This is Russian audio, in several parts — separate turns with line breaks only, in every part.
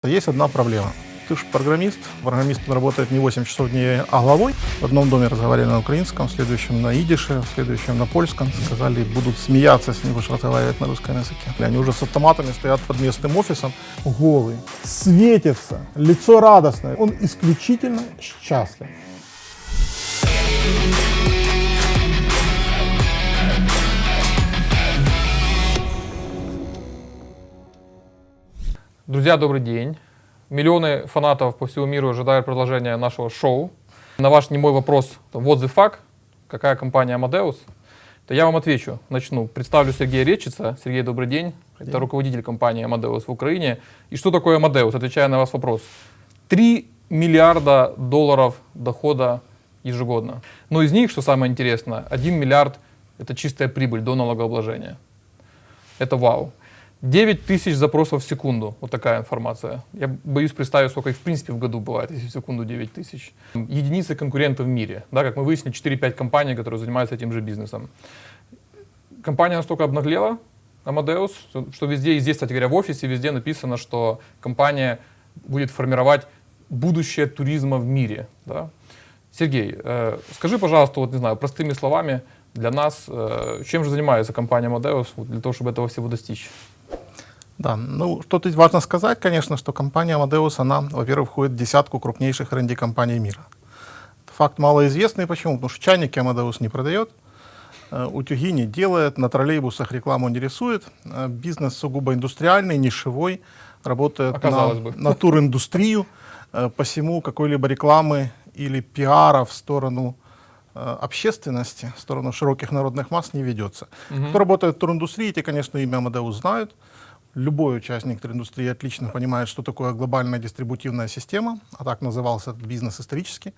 Есть одна проблема. Ты же программист. Программист работает не 8 часов в день, а головой. В одном доме разговаривали на украинском, в следующем на идише, в следующем на польском. Сказали, будут смеяться, если не будешь разговаривать на русском языке. Они уже с автоматами стоят под местным офисом. Голый, светится, лицо радостное. Он исключительно счастлив.
Друзья, добрый день. Миллионы фанатов по всему миру ожидают продолжения нашего шоу. На ваш немой вопрос «What the fuck?» Какая компания Amadeus? То я вам отвечу. Начну. Представлю Сергея Речица. Сергей, добрый день. Это руководитель компании Amadeus в Украине. И что такое Amadeus? Отвечая на ваш вопрос. 3 миллиарда долларов дохода ежегодно. Но из них, что самое интересное, 1 миллиард – это чистая прибыль до налогообложения. Это вау. 9 тысяч запросов в секунду. Вот такая информация. Я боюсь представить, сколько их в принципе в году бывает, если в секунду 9 тысяч. Единицы конкурентов в мире. Да, как мы выяснили, 4-5 компаний, которые занимаются этим же бизнесом. Компания настолько обнаглела, Amadeus, что везде, и здесь, кстати говоря, в офисе, везде написано, что компания будет формировать будущее туризма в мире. Да? Сергей, скажи, пожалуйста, вот, не знаю, простыми словами для нас, чем же занимается компания Amadeus для того, чтобы этого всего достичь?
Да, ну что тут важно сказать, конечно, что компания Amadeus, она, во-первых, входит в десятку крупнейших R&D-компаний мира. Факт малоизвестный, почему? Потому что чайники Amadeus не продает, утюги не делает, на троллейбусах рекламу не рисует, бизнес сугубо индустриальный, нишевой, работает на туриндустрию, посему какой-либо рекламы или пиара в сторону общественности, в сторону широких народных масс не ведется. Кто работает в туриндустрии, те, конечно, имя Amadeus знают. Любой участник туриндустрии отлично понимает, что такое глобальная дистрибутивная система, а так назывался этот бизнес исторически.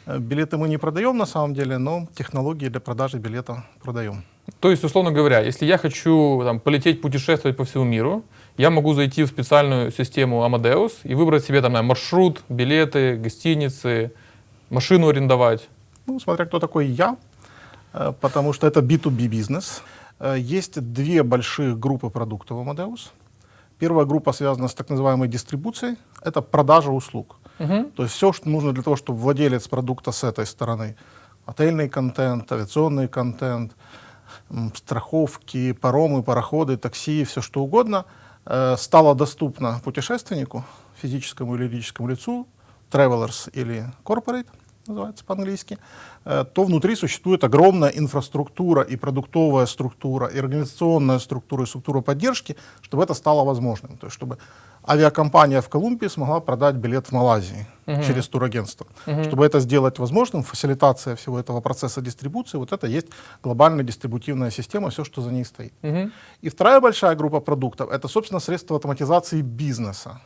Билеты мы не продаем на самом деле, но технологии для продажи билета продаем.
То есть, условно говоря, если я хочу полететь путешествовать по всему миру, я могу зайти в специальную систему Amadeus и выбрать себе маршрут, билеты, гостиницы, машину арендовать.
Ну, смотря кто такой я, потому что это B2B бизнес. Есть две больших группы продуктов Amadeus. Первая группа связана с так называемой дистрибуцией. Это продажа услуг. То есть все, что нужно для того, чтобы владелец продукта с этой стороны, отельный контент, авиационный контент, страховки, паромы, пароходы, такси, все что угодно, стало доступно путешественнику, физическому или юридическому лицу, travelers или corporate, называется по-английски, то внутри существует огромная инфраструктура и продуктовая структура, и организационная структура, и структура поддержки, чтобы это стало возможным. То есть, чтобы авиакомпания в Колумбии смогла продать билет в Малайзии через турагентство. Чтобы это сделать возможным, фасилитация всего этого процесса дистрибуции, вот это есть глобальная дистрибутивная система, все, что за ней стоит. И вторая большая группа продуктов — это, собственно, средства автоматизации бизнеса.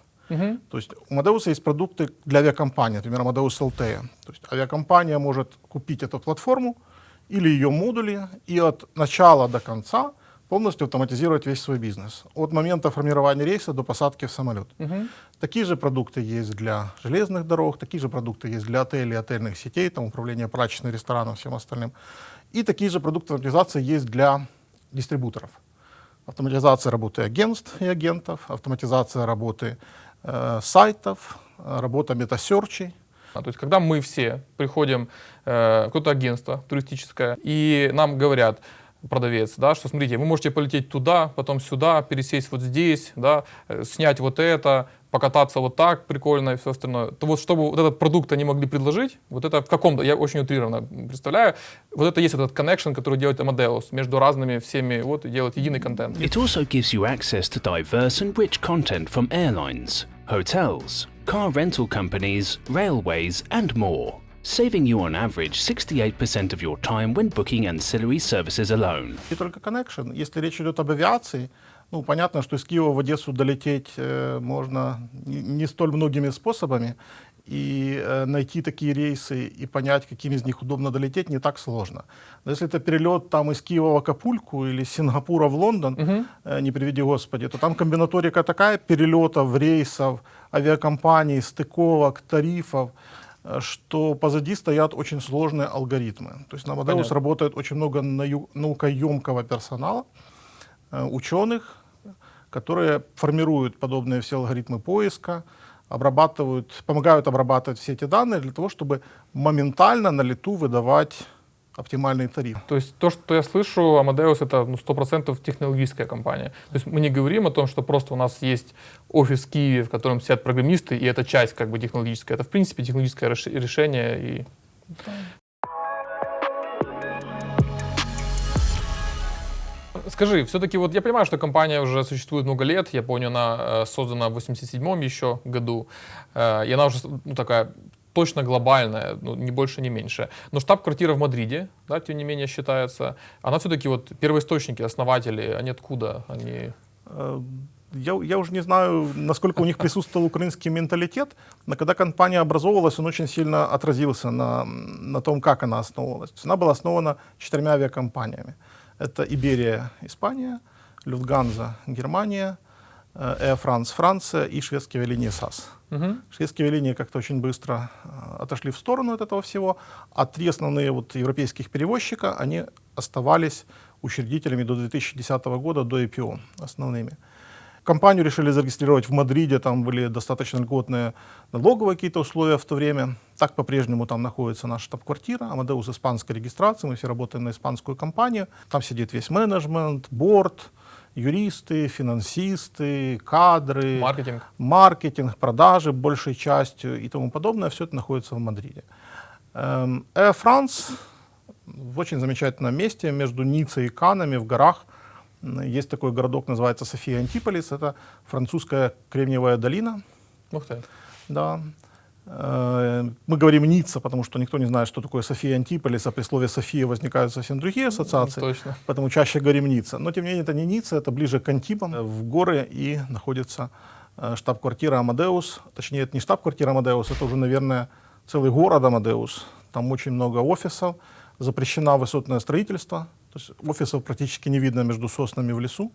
То есть у Amadeus есть продукты для авиакомпании, например, Amadeus LTE. То есть авиакомпания может купить эту платформу или ее модули и от начала до конца полностью автоматизировать весь свой бизнес. От момента формирования рейса до посадки в самолет. Такие же продукты есть для железных дорог, такие же продукты есть для отелей, отельных сетей, там, управления прачечной, ресторанов, всем остальным. И такие же продукты автоматизации есть для дистрибуторов. Автоматизация работы агентств и агентов, автоматизация работы сайтов, работа метасерчей.
То есть, когда мы все приходим в какое-то агентство туристическое, и нам говорят, продавец, да, что смотрите, вы можете полететь туда, потом сюда, пересесть вот здесь, да, снять вот это, покататься вот так прикольно и все остальное. То вот чтобы вот этот продукт они могли предложить, вот это в каком-то, я очень утрированно представляю, вот это есть этот connection, который делает Amadeus между разными всеми, вот, и делает единый контент.
It also gives you access to diverse and rich content from airlines, hotels, car rental companies, railways and more, saving you on average 68% of your time when booking ancillary services alone.
И только connection. Если речь идет об авиации, ну, понятно, что из Киева в Одессу долететь можно не столь многими способами, и найти такие рейсы и понять, каким из них удобно долететь, не так сложно. Но если это перелет там из Киева в Акапульку или из Сингапура в Лондон, не приведи Господи, то там комбинаторика такая перелетов, рейсов, авиакомпаний, стыковок, тарифов, что позади стоят очень сложные алгоритмы. То есть на Amadeus работает очень много наукоемкого персонала, ученых, которые формируют подобные все алгоритмы поиска, помогают обрабатывать все эти данные для того, чтобы моментально на лету выдавать оптимальный тариф.
То есть то, что я слышу, Amadeus это 100% технологическая компания. То есть мы не говорим о том, что просто у нас есть офис в Киеве, в котором сидят программисты, и это часть как бы технологическая. Это в принципе технологическое решение. И... Скажи, все-таки вот я понимаю, что компания уже существует много лет, я помню, она создана в 87-м еще году, и она уже такая точно глобальная, ни больше, ни меньше. Но штаб-квартира в Мадриде, да, тем не менее считается, она все-таки вот первоисточники, основатели, они откуда? Они...
Я уже не знаю, насколько у них присутствовал украинский менталитет, но когда компания образовывалась, он очень сильно отразился на том, как она основывалась. Она была основана 4 авиакомпаниями. Это Иберия, Испания, Люфтганза, Германия, Air France, Франция и шведские авиалинии САС. Шведские авиалинии как-то очень быстро отошли в сторону от этого всего, а 3 основные вот европейских перевозчика, они оставались учредителями до 2010 года, до IPO основными. Компанию решили зарегистрировать в Мадриде, там были достаточно льготные налоговые какие-то условия в то время. Так по-прежнему там находится наша штаб-квартира, Amadeus испанской регистрации, мы все работаем на испанскую компанию. Там сидит весь менеджмент, борд, юристы, финансисты, кадры, маркетинг, продажи большей частью и тому подобное. Все это находится в Мадриде. Air France в очень замечательном месте между Ниццей и Каннами в горах. Есть такой городок, называется София Антиполис. Это французская Кремниевая долина.
Ух ты.
Да. Мы говорим Ницца, потому что никто не знает, что такое София Антиполис, а при слове София возникают совсем другие ассоциации.
Точно.
Поэтому чаще говорим Ницца. Но тем не менее это не Ницца, это ближе к Антибам, в горы, и находится штаб-квартира Amadeus. Точнее, это не штаб-квартира Amadeus, это уже, наверное, целый город Amadeus. Там очень много офисов, запрещено высотное строительство. То есть офисов практически не видно между соснами в лесу.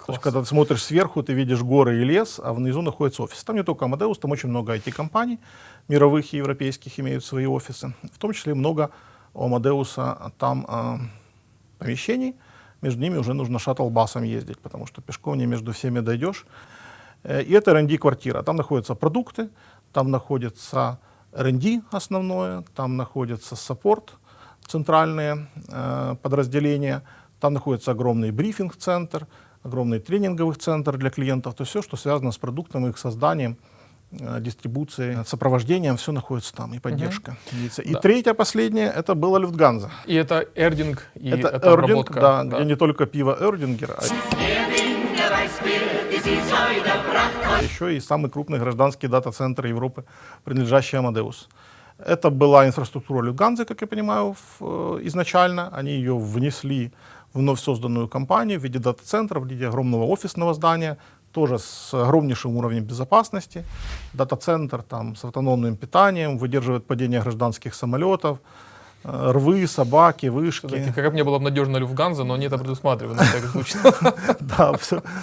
То есть, когда ты смотришь сверху, ты видишь горы и лес, а внизу находится офис. Там не только Amadeus, там очень много IT-компаний, мировых и европейских имеют свои офисы. В том числе много у Amadeus там помещений. Между ними уже нужно шаттл-басом ездить, потому что пешком не между всеми дойдешь. И это R&D-квартира. Там находятся продукты, там находится R&D основное, там находится саппорт, центральные подразделения, там находится огромный брифинг-центр, огромный тренинговый центр для клиентов, то есть все, что связано с продуктом, их созданием, дистрибуцией, сопровождением, все находится там, и поддержка. И
да.
Третье, последнее, это было Люфтганза.
И это эрдинг, и это
эрдинг,
обработка.
да, где не только пиво Эрдингер, а еще и самый крупный гражданский дата-центр Европы, принадлежащий Amadeus. Это была инфраструктура Люфтганзы, как я понимаю, изначально. Они ее внесли в вновь созданную компанию в виде дата-центра, в виде огромного офисного здания, тоже с огромнейшим уровнем безопасности. Дата-центр там с автономным питанием, выдерживает падение гражданских самолетов, рвы, собаки, вышки.
Как мне было бы надежно Люфтганза, но они это предусматривают.
Да,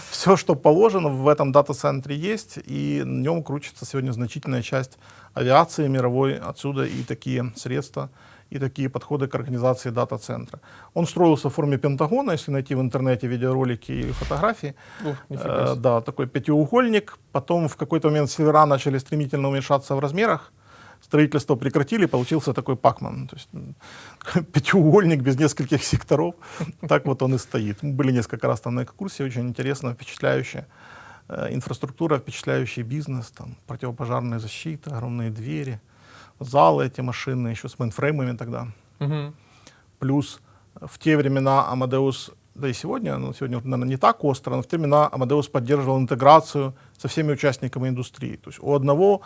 все, что положено в этом дата-центре есть, и на нем крутится сегодня значительная часть авиации мировой, отсюда и такие средства, и такие подходы к организации дата-центра. Он строился в форме пентагона, если найти в интернете видеоролики и фотографии. Да, такой пятиугольник. Потом в какой-то момент севера начали стремительно уменьшаться в размерах. Строительство прекратили, получился такой Пакман. То есть пятиугольник без нескольких секторов. Так вот он и стоит. Мы были несколько раз там на экскурсии, очень интересно, впечатляющая инфраструктура, впечатляющий бизнес, там противопожарная защита, огромные двери, залы эти машины, еще с мейнфреймами тогда. Плюс в те времена Amadeus, да и сегодня, но сегодня, наверное, не так остро, но в те времена Amadeus поддерживал интеграцию со всеми участниками индустрии. То есть у одного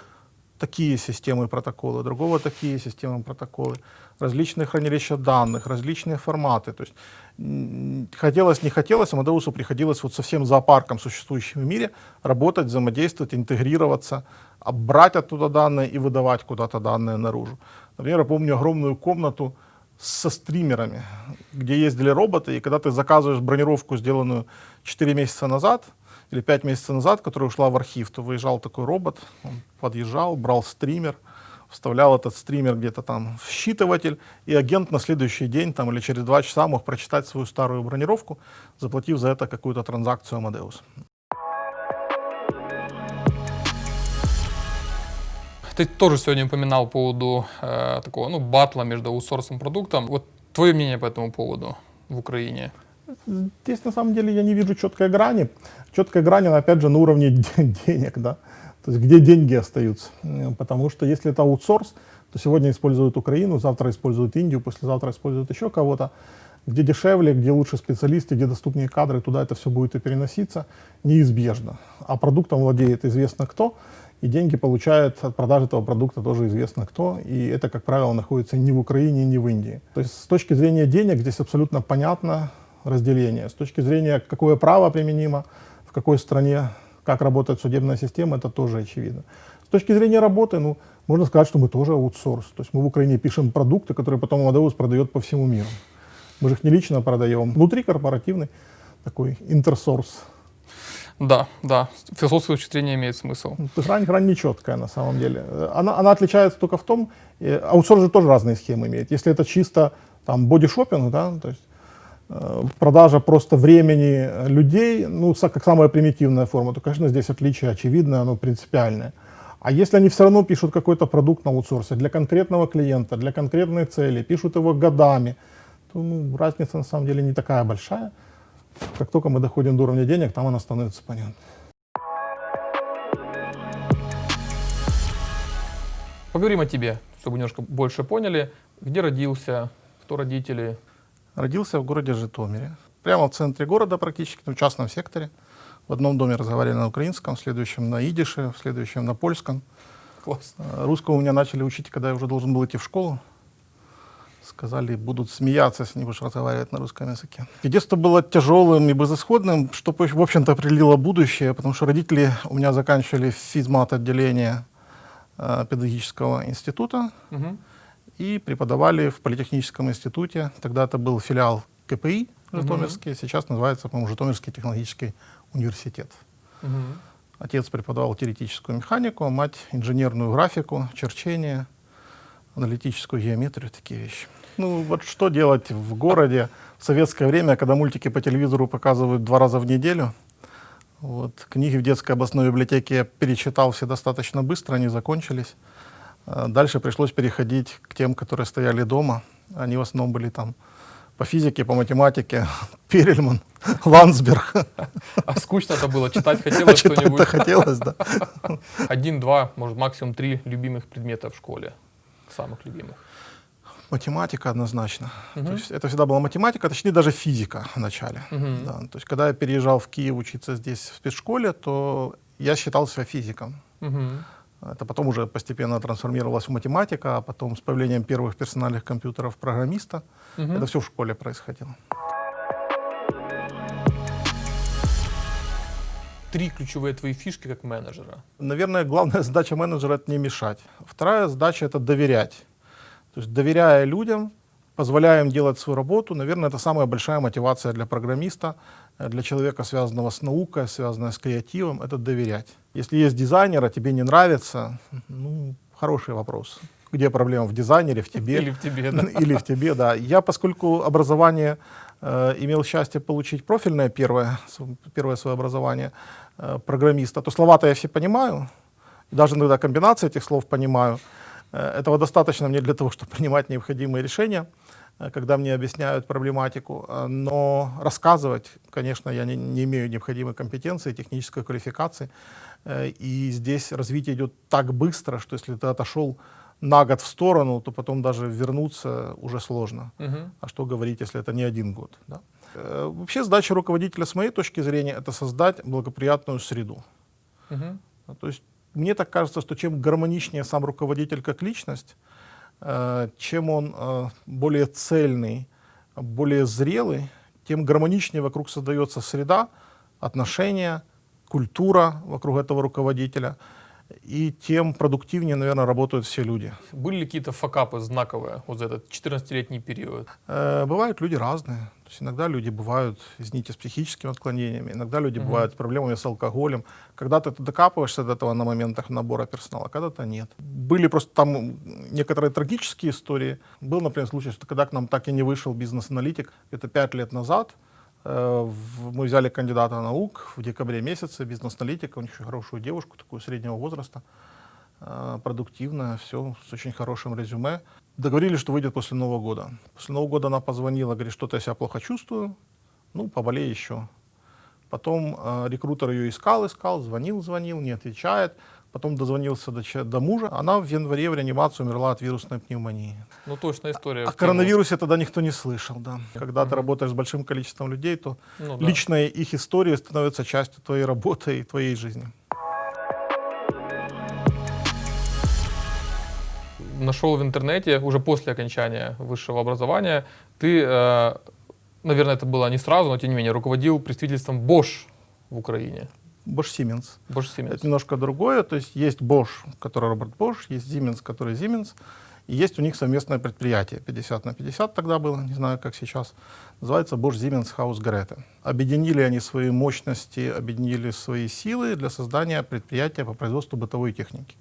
такие системы и протоколы, другого такие системы и протоколы, различные хранилища данных, различные форматы. То есть хотелось, не хотелось, Amadeus'у приходилось вот со всем зоопарком, существующим в мире, работать, взаимодействовать, интегрироваться, брать оттуда данные и выдавать куда-то данные наружу. Например, я помню огромную комнату со стримерами, где ездили роботы, и когда ты заказываешь бронировку, сделанную 4 месяца назад, или 5 месяцев назад, которая ушла в архив, то выезжал такой робот, он подъезжал, брал стример, вставлял этот стример где-то там в считыватель, и агент на следующий день там, или через 2 часа мог прочитать свою старую бронировку, заплатив за это какую-то транзакцию Amadeus.
Ты тоже сегодня упоминал по поводу такого, ну, батла между аутсорсом и продуктом. Вот твое мнение по этому поводу в Украине?
Здесь на самом деле я не вижу четкой грани. Четкая грань, она опять же на уровне денег, да. То есть где деньги остаются. Потому что если это аутсорс, то сегодня используют Украину, завтра используют Индию, послезавтра используют еще кого-то. Где дешевле, где лучше специалисты, где доступнее кадры, туда это все будет и переноситься неизбежно. А продуктом владеет известно кто, и деньги получает от продажи этого продукта тоже известно кто. И это, как правило, находится не в Украине, не в Индии. То есть с точки зрения денег здесь абсолютно понятно разделение. С точки зрения, какое право применимо, в какой стране, как работает судебная система, это тоже очевидно. С точки зрения работы, ну, можно сказать, что мы тоже аутсорс. То есть мы в Украине пишем продукты, которые потом Amadeus продает по всему миру. Мы же их не лично продаем. Внутри корпоративный такой интерсорс.
Да, да, с философской точки зрения имеет смысл.
То есть грань нечеткая на самом деле. Она отличается только в том, аутсорс же тоже разные схемы имеет. Если это чисто там бодишопинг, да, то есть продажа просто времени людей, ну, как самая примитивная форма, то, конечно, здесь отличие очевидное, оно принципиальное. А если они все равно пишут какой-то продукт на аутсорсе для конкретного клиента, для конкретной цели, пишут его годами, то ну, разница на самом деле не такая большая. Как только мы доходим до уровня денег, там она становится понятна.
Поговорим о тебе, чтобы немножко больше поняли. Где родился, кто родители?
Родился в городе Житомире. Прямо в центре города практически, в частном секторе. В одном доме разговаривали на украинском, в следующем на идише, в следующем на польском.
Класс.
Русского у меня начали учить, когда я уже должен был идти в школу. Сказали, будут смеяться, если не будешь разговаривать на русском языке. И детство было тяжелым и безысходным, что, в общем-то, определило будущее, потому что родители у меня заканчивали физмат-отделение педагогического института и преподавали в политехническом институте. Тогда это был филиал КПИ Житомирский, сейчас называется, по-моему, Житомирский технологический университет. Отец преподавал теоретическую механику, а мать инженерную графику, черчение, аналитическую геометрию, такие вещи. Ну вот что делать в городе в советское время, когда мультики по телевизору показывают 2 раза в неделю. Вот, книги в детской областной библиотеке я перечитал все достаточно быстро, они закончились. Дальше пришлось переходить к тем, которые стояли дома. Они в основном были там по физике, по математике, Перельман, Ландсберг.
А скучно это было? Читать хотелось что-нибудь?
Читать-то хотелось, да.
1, 2, может максимум 3 любимых предмета в школе. Самых любимых.
Математика однозначно. То есть это всегда была математика, точнее даже физика в начале. Да. То есть когда я переезжал в Киев учиться здесь в спецшколе, то я считал себя физиком. Это потом уже постепенно трансформировалось в математика, а потом с появлением первых персональных компьютеров программиста. Это все в школе происходило.
3 ключевые твои фишки как менеджера.
Наверное, главная задача менеджера — это не мешать. Вторая задача — это доверять. То есть доверяя людям, позволяя им делать свою работу, наверное, это самая большая мотивация для программиста, для человека, связанного с наукой, связанного с креативом, это доверять. Если есть дизайнер, а тебе не нравится, ну, хороший вопрос. Где проблема, в дизайнере, в тебе?
Или в тебе, да.
Или в тебе, да. Я, поскольку образование имел счастье получить профильное первое свое образование программиста, то слова-то я все понимаю, даже иногда комбинации этих слов понимаю. Этого достаточно мне для того, чтобы принимать необходимые решения, когда мне объясняют проблематику. Но рассказывать, конечно, я не имею необходимой компетенции, технической квалификации. И здесь развитие идет так быстро, что если ты отошел на год в сторону, то потом даже вернуться уже сложно. А что говорить, если это не 1 год? Да? Вообще задача руководителя, с моей точки зрения, это создать благоприятную среду. То есть мне так кажется, что чем гармоничнее сам руководитель как личность, чем он более цельный, более зрелый, тем гармоничнее вокруг создается среда, отношения, культура вокруг этого руководителя, и тем продуктивнее, наверное, работают все люди.
Были ли какие-то факапы знаковые вот за этот 14-летний период?
Бывают люди разные. То есть иногда люди бывают, извините, с психическими отклонениями, иногда люди бывают с проблемами с алкоголем. Когда-то ты докапываешься до этого на моментах набора персонала, а когда-то нет. Были просто там некоторые трагические истории. Был, например, случай, что когда к нам так и не вышел бизнес-аналитик, это 5 лет назад, мы взяли кандидата наук в декабре месяце, бизнес-аналитика, у них очень хорошую девушку, такую среднего возраста. продуктивная, все с очень хорошим резюме. Договорились, что выйдет после Нового года. После Нового года она позвонила, говорит, что-то я себя плохо чувствую, ну, поболей еще. Потом рекрутер ее искал, звонил, не отвечает. Потом дозвонился до мужа. Она в январе в реанимацию умерла от вирусной пневмонии.
Ну, точная история.
О коронавирусе тогда никто не слышал. Да. Когда ты работаешь с большим количеством людей, то
Ну да.
личные их истории становятся частью твоей работы и твоей жизни.
Нашел в интернете, уже после окончания высшего образования, ты, наверное, это было не сразу, но тем не менее, руководил представительством Bosch в Украине.
Bosch Siemens.
Bosch Siemens.
Это немножко другое. То есть есть Bosch, который Роберт Bosch, есть Siemens, который Siemens. И есть у них совместное предприятие, 50/50 тогда было, не знаю, как сейчас. Называется Bosch Siemens Hausgeräte. Объединили они свои мощности, объединили свои силы для создания предприятия по производству бытовой техники.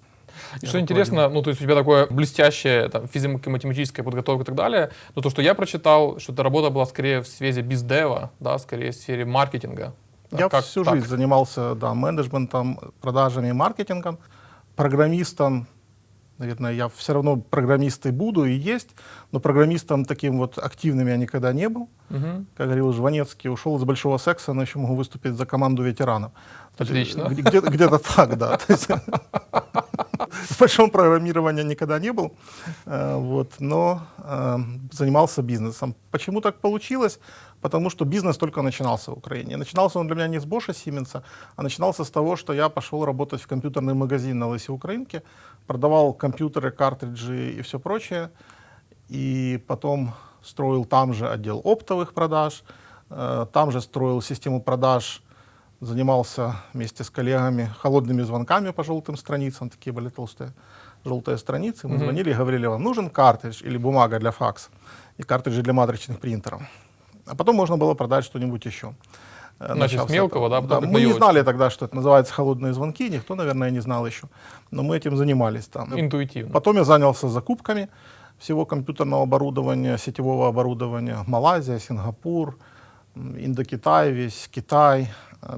И что интересно, ну, то есть у тебя такое блестящее там, физико-математическая подготовка и так далее, но то, что я прочитал, что эта работа была скорее в сфере бездева, да, скорее в сфере маркетинга.
Я
Как
всю
так?
жизнь занимался менеджментом, продажами и маркетингом, программистом. Наверное, я все равно программистой буду и есть, но программистом таким вот активным я никогда не был.
Мгм.
Как говорил Жванецкий, ушел из большого секса, но еще могу выступить за команду ветеранов.
Отлично.
Где-то так, да. То есть, в большом программировании никогда не был, но занимался бизнесом. Почему так получилось? Потому что бизнес только начинался в Украине. Начинался он для меня не с Bosch Siemens, а начинался с того, что я пошел работать в компьютерный магазин на Лысой Украинке, продавал компьютеры, картриджи и все прочее, и потом строил там же отдел оптовых продаж, там же строил систему продаж, занимался вместе с коллегами холодными звонками по желтым страницам, такие были толстые желтые страницы. Мы звонили и говорили, вам нужен картридж или бумага для факса и картриджи для матричных принтеров. А потом можно было продать что-нибудь еще.
Значит, с мелкого, да, потом
Мы не знали тогда, что это называется холодные звонки, никто, наверное, не знал еще, но мы этим занимались там.
Интуитивно.
Потом я занялся закупками всего компьютерного оборудования, сетевого оборудования. Малайзия, Сингапур, Индокитай весь, Китай,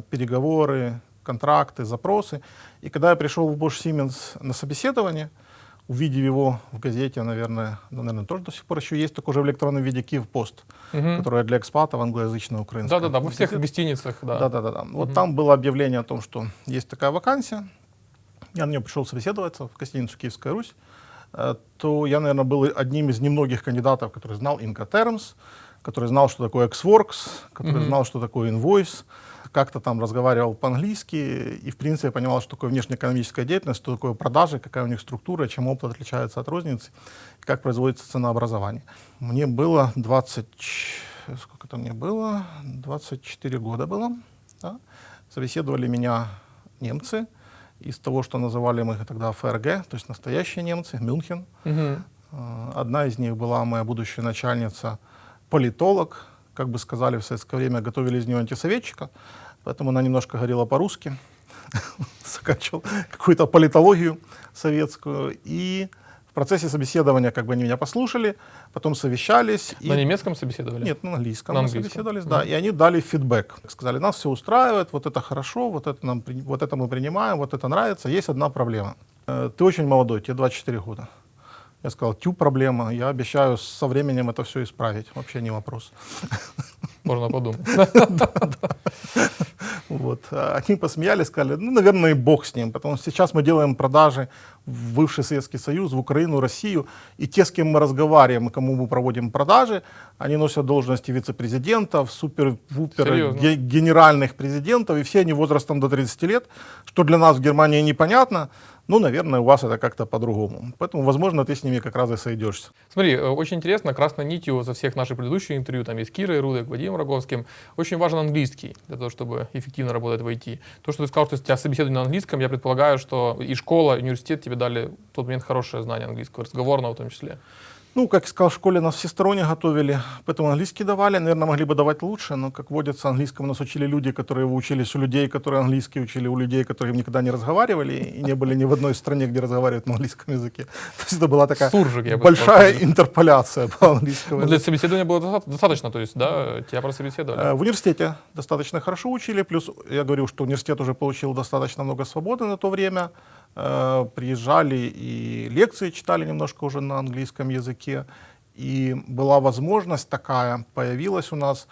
переговоры, контракты, запросы. И когда я пришел в Bosch Siemens на собеседование, увидев его в газете, наверное, тоже до сих пор еще есть, только уже в электронном виде Киевпост, которая для экспатов англоязычная, украинская.
Да-да-да, во всех гостиницах, да.
Да. Вот там было объявление о том, что есть такая вакансия. Я на нее пришел собеседоваться в гостиницу «Киевская Русь». То я, наверное, был одним из немногих кандидатов, который знал Incoterms, который знал, что такое Xworks, который знал, что такое Invoice, как-то там разговаривал по-английски и, в принципе, понимал, что такое внешнеэкономическая деятельность, что такое продажи, какая у них структура, чем опыт отличается от розницы, как производится ценообразование. Мне было 24 года было. Да? Собеседовали меня немцы из того, что называли мы тогда ФРГ, то есть настоящие немцы, Мюнхен. Одна из них была моя будущая начальница, политолог, как бы сказали в советское время, готовили из нее антисоветчика, поэтому она немножко говорила по-русски, заканчивал какую-то политологию советскую. И в процессе собеседования как бы они меня послушали, потом совещались.
На немецком собеседовали?
Нет, на английском.
На
Мы
английском.
собеседовались, да. И они дали фидбэк. Сказали, нас все устраивает, вот это хорошо, вот это мы принимаем, вот это нравится. Есть одна проблема. Ты очень молодой, тебе 24 года. Я сказал, проблема. Я обещаю со временем это все исправить. Вообще не вопрос.
Можно подумать.
Вот. Они посмеялись, сказали, наверное, и бог с ним, потому что сейчас мы делаем продажи в бывший Советский Союз, в Украину, Россию, и те, с кем мы разговариваем и кому мы проводим продажи, они носят должности вице-президентов, генеральных президентов, и все они возрастом до 30 лет, что для нас в Германии непонятно. Наверное, у вас это как-то по-другому. Поэтому, возможно, ты с ними как раз и сойдешься.
Смотри, очень интересно, красной нитью за всех наших предыдущих интервью, там есть Кира Рудек, Вадим Роговским, очень важен английский для того, чтобы эффективно работать в IT. То, что ты сказал, что у тебя собеседование на английском, я предполагаю, что и школа, и университет тебе дали в тот момент хорошее знание английского, разговорного в том числе.
Как я сказал, в школе нас всесторонне готовили, поэтому английский давали, наверное, могли бы давать лучше, но, как водится, английскому нас учили люди, которые его учились у людей, которые английский учили у людей, которые никогда не разговаривали и не были ни в одной стране, где разговаривают на английском языке. То есть это была такая
Суржик, я бы
большая
сказал.
интерполяция по английскому
Для
языку.
собеседования было достаточно, то есть, да, тебя прособеседовали.
В университете достаточно хорошо учили, плюс я говорил, что университет уже получил достаточно много свободы на то время. приезжали и лекции читали немножко уже на английском языке. И была возможность такая, появилась у нас,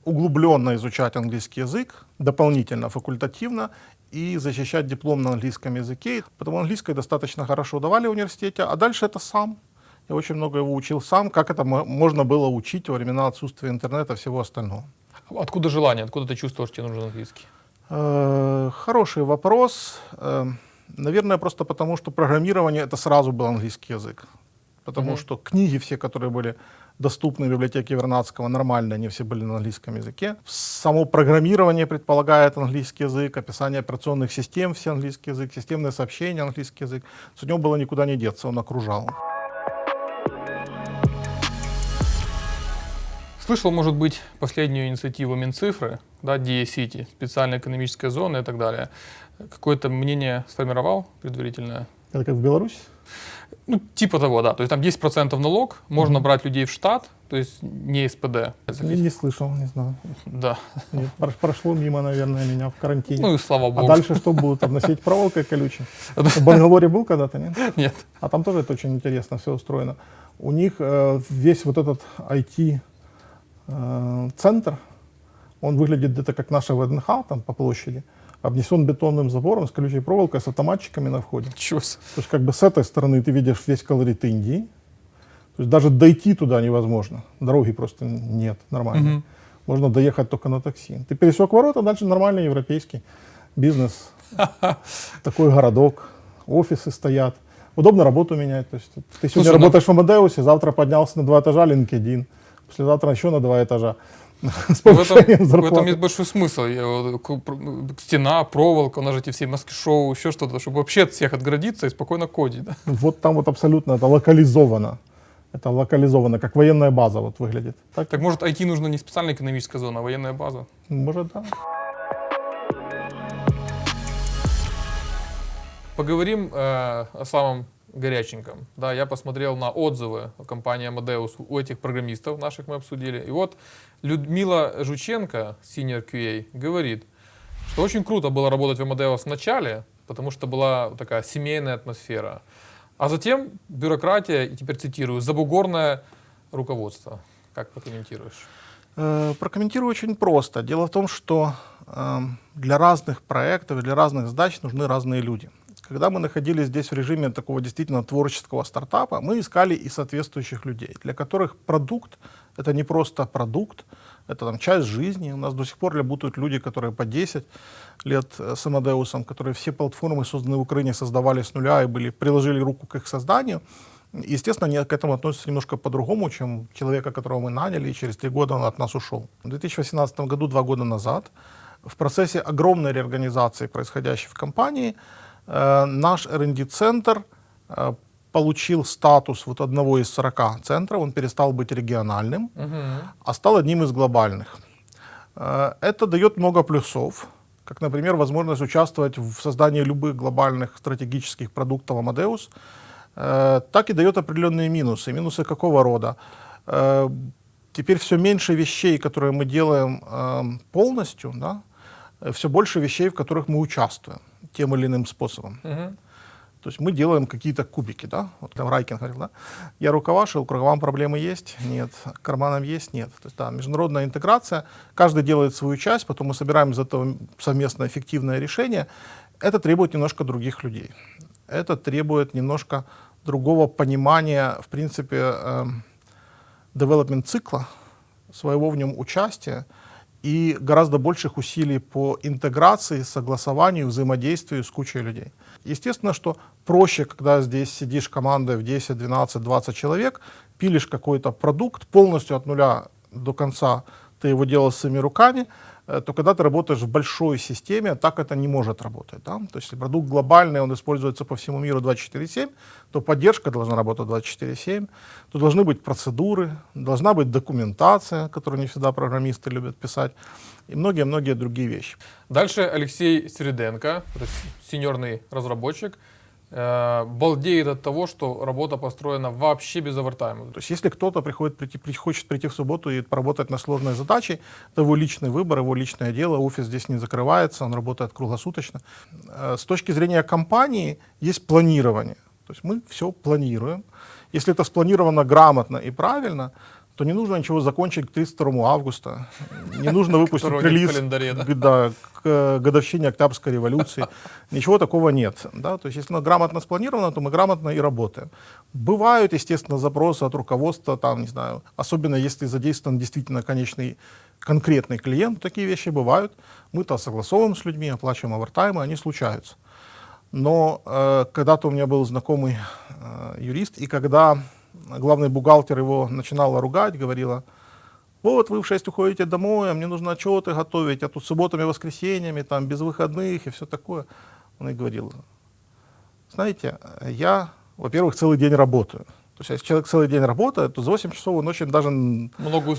углубленно изучать английский язык, дополнительно, факультативно, и защищать диплом на английском языке. Потому английский достаточно хорошо давали в университете, а дальше это сам. Я очень много его учил сам, как это можно было учить во времена отсутствия интернета и всего остального.
Откуда желание, откуда ты чувствовал, что тебе нужен английский?
Хороший вопрос. Наверное, просто потому, что программирование — это сразу был английский язык. Потому что книги все, которые были доступны в библиотеке Вернадского, нормально, они все были на английском языке. Само программирование предполагает английский язык, описание операционных систем — все английский язык, системные сообщения — английский язык. С него было никуда не деться, он окружал.
Слышал, может быть, последнюю инициативу Минцифры, да, DA-City, специальная экономическая зона и так далее. Какое-то мнение сформировал предварительное?
Это как в Беларуси?
Ну, типа того, да. То есть там 10% налог, можно брать людей в штат, то есть не СПД.
Не слышал, не знаю.
Да.
Нет, прошло мимо, наверное, меня в карантине.
Ну и слава богу.
А дальше что будут? Обносить проволокой колючей? В Бангалоре был когда-то, нет?
Нет.
А там тоже это очень интересно все устроено. У них весь вот этот IT-центр, он выглядит где-то как наша ВДНХ там по площади, обнесен бетонным забором с колючей проволокой, с автоматчиками на входе.
Чё с-
То есть как бы с этой стороны ты видишь весь колорит Индии. То есть даже дойти туда невозможно. Дороги просто нет нормальной. Можно доехать только на такси. Ты пересек ворота, дальше нормальный европейский бизнес. Такой городок, офисы стоят. Удобно работу менять. То есть ты сегодня
Слушай,
работаешь в Амадеусе, завтра поднялся на 2 этажа LinkedIn, послезавтра еще на 2 этажа. С
В
повышением
этом
зарплаты.
есть большой смысл. Стена, проволока, нажать эти все маски-шоу, еще что-то, чтобы вообще от всех отгородиться и спокойно кодить. Да?
Вот там вот абсолютно это локализовано. Это локализовано, как военная база вот выглядит. Так,
Так может IT нужно не специальная экономическая зона, а военная база?
может, да.
Поговорим о самом горяченьком. Да, я посмотрел на отзывы о компании Amadeus у этих программистов наших мы обсудили. И вот Людмила Жученко, Senior QA, говорит, что очень круто было работать в Amadeus в начале, потому что была такая семейная атмосфера. А затем бюрократия, и теперь цитирую, забугорное руководство. Как прокомментируешь?
Прокомментирую очень просто. Дело в том, что для разных проектов, для разных задач нужны разные люди. Когда мы находились здесь в режиме такого действительно творческого стартапа, мы искали и соответствующих людей, для которых продукт — это не просто продукт, это там часть жизни. У нас до сих пор работают люди, которые по 10 лет с Amadeus, которые все платформы, созданные в Украине, создавали с нуля и приложили руку к их созданию. Естественно, они к этому относятся немножко по-другому, чем человека, которого мы наняли, и через 3 года он от нас ушел. В 2018 году, 2 года назад, в процессе огромной реорганизации, происходящей в компании, наш R&D-центр получил статус вот одного из 40 центров, он перестал быть региональным, а стал одним из глобальных. Это дает много плюсов, как, например, возможность участвовать в создании любых глобальных стратегических продуктов Amadeus, так и дает определенные минусы. Минусы какого рода? Теперь все меньше вещей, которые мы делаем полностью, да? Все больше вещей, в которых мы участвуем тем или иным способом. То есть мы делаем какие-то кубики, да? Вот там Райкин говорил, да? Я рукава шил, к рукавам проблемы есть? Нет. К карманам есть? Нет. То есть, да, международная интеграция, каждый делает свою часть, потом мы собираем из этого совместно эффективное решение. Это требует немножко других людей. Это требует немножко другого понимания, в принципе, development цикла, своего в нем участия и гораздо больших усилий по интеграции, согласованию, взаимодействию с кучей людей. Естественно, что проще, когда здесь сидишь командой в 10, 12, 20 человек, пилишь какой-то продукт полностью от нуля до конца, ты его делал своими руками, то когда ты работаешь в большой системе, так это не может работать. Да? То есть если продукт глобальный, он используется по всему миру 24/7, то поддержка должна работать 24/7, то должны быть процедуры, должна быть документация, которую не всегда программисты любят писать, и многие-многие другие вещи.
Дальше Алексей Середенко, сеньорный разработчик, балдеет от того, что работа построена вообще без овертайма.
То есть если кто-то хочет прийти в субботу и поработать на сложной задаче, это его личный выбор, его личное дело, офис здесь не закрывается, он работает круглосуточно. С точки зрения компании есть планирование. То есть мы все планируем. Если это спланировано грамотно и правильно, то не нужно ничего закончить к 32 августа, не нужно выпустить
Которого нет в
релиз
календаре, да?
да, к годовщине Октябрьской революции. Ничего такого нет. Да? То есть если оно грамотно спланировано, то мы грамотно и работаем. Бывают, естественно, запросы от руководства, там, не знаю, особенно если задействован действительно конкретный клиент, такие вещи бывают. Мы-то согласовываем с людьми, оплачиваем овертаймы, они случаются. Но когда-то у меня был знакомый юрист, и когда главный бухгалтер его начинала ругать, говорила: вот вы в 6 уходите домой, а мне нужно отчеты готовить, а тут субботами, воскресеньями, там, без выходных и все такое. Он ей говорил: знаете, я, во-первых, целый день работаю. То есть, если человек целый день работает, то за 8 часов он очень даже много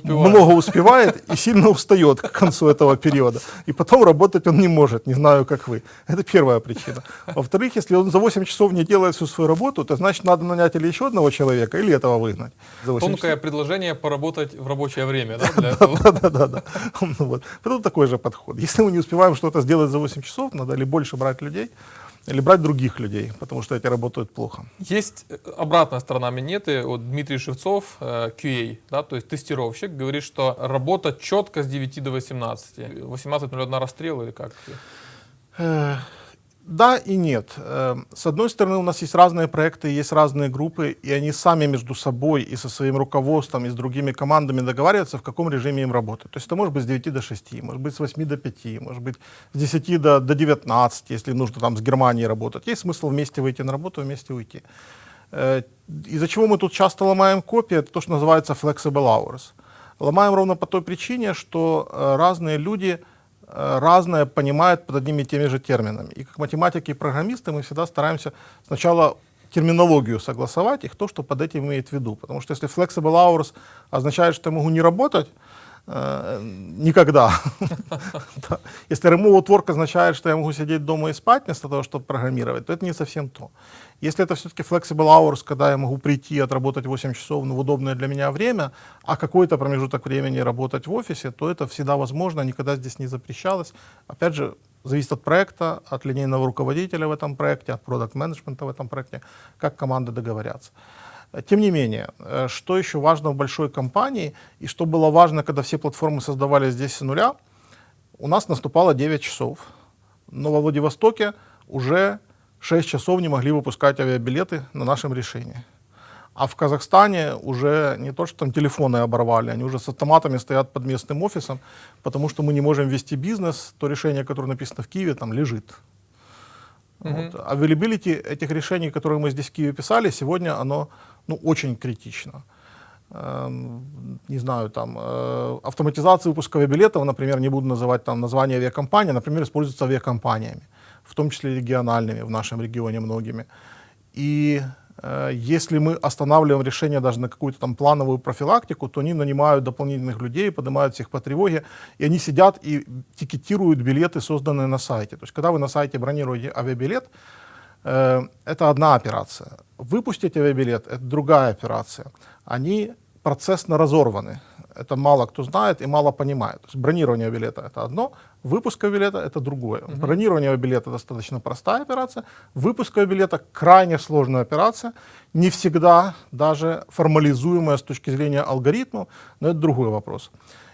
успевает и сильно устает к концу этого периода. И потом работать он не может, не знаю, как вы. Это первая причина. Во-вторых, если он за 8 часов не делает всю свою работу, то значит надо нанять или еще одного человека, или этого выгнать.
Тонкое предложение поработать в рабочее время, да, для
этого? Да. Потом такой же подход. Если мы не успеваем что-то сделать за 8 часов, надо или больше брать людей, или брать других людей, потому что эти работают плохо.
Есть обратная сторона монеты. Вот Дмитрий Шевцов, QA, да, то есть тестировщик, говорит, что работа четко с 9 до 18. 18:01 расстрел или как?
Да и нет. С одной стороны, у нас есть разные проекты, есть разные группы, и они сами между собой и со своим руководством, и с другими командами договариваются, в каком режиме им работать. То есть это может быть с 9 до 6, может быть с 8 до 5, может быть с 10 до 19, если нужно там с Германией работать. Есть смысл вместе выйти на работу, вместе уйти. Из-за чего мы тут часто ломаем копии, это то, что называется flexible hours. Ломаем ровно по той причине, что разные люди разное понимают под одними и теми же терминами. И как математики и программисты мы всегда стараемся сначала терминологию согласовать и кто что под этим имеет в виду. Потому что если flexible hours означает, что я могу не работать никогда. Если remote work означает, что я могу сидеть дома и спать вместо того, чтобы программировать, то это не совсем то. Если это все-таки flexible hours, когда я могу прийти и отработать 8 часов в удобное для меня время, а какой-то промежуток времени работать в офисе, то это всегда возможно, никогда здесь не запрещалось. Опять же, зависит от проекта, от линейного руководителя в этом проекте, от продакт-менеджмента в этом проекте, как команды договорятся. Тем не менее, что еще важно в большой компании, и что было важно, когда все платформы создавались здесь с нуля, у нас наступало 9 часов, но во Владивостоке уже 6 часов не могли выпускать авиабилеты на нашем решении. А в Казахстане уже не то, что там телефоны оборвали, они уже с автоматами стоят под местным офисом, потому что мы не можем вести бизнес, то решение, которое написано в Киеве, там лежит. Вот. Availability этих решений, которые мы здесь в Киеве писали, сегодня оно очень критично. Не знаю, там, автоматизация выпуска авиабилетов, например, не буду называть там название авиакомпании, например, используется авиакомпаниями, в том числе региональными, в нашем регионе многими. И если мы останавливаем решение даже на какую-то там плановую профилактику, то они нанимают дополнительных людей, поднимают всех по тревоге, и они сидят и тикетируют билеты, созданные на сайте. То есть, когда вы на сайте бронируете авиабилет, это одна операция. Выпустить авиабилет — это другая операция. Они процессно разорваны. Это мало кто знает и мало понимает. То есть бронирование билета — это одно, выпуск билета — это другое. Бронирование билета — достаточно простая операция, выпуск билета — крайне сложная операция, не всегда даже формализуемая с точки зрения алгоритмов, но это другой вопрос.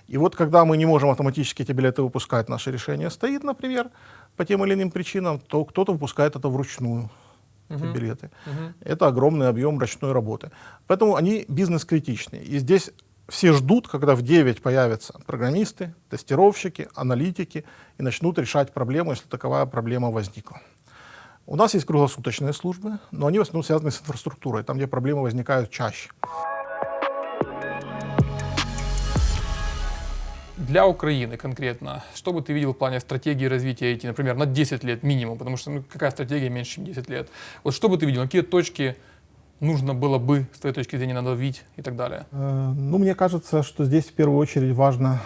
И вот когда мы не можем автоматически эти билеты выпускать, наше решение стоит, например, по тем или иным причинам, то кто-то выпускает это вручную, эти билеты. Это огромный объем ручной работы. Поэтому они бизнес-критичны. И здесь все ждут, когда в 9 появятся программисты, тестировщики, аналитики и начнут решать проблему, если таковая проблема возникла. У нас есть круглосуточные службы, но они в основном связаны с инфраструктурой, там, где проблемы возникают чаще.
Для Украины конкретно, что бы ты видел в плане стратегии развития IT, например, на 10 лет минимум, потому что какая стратегия меньше, чем 10 лет? Вот что бы ты видел, какие точки нужно было бы, с твоей точки зрения, надавить и так далее?
Мне кажется, что здесь в первую очередь важно,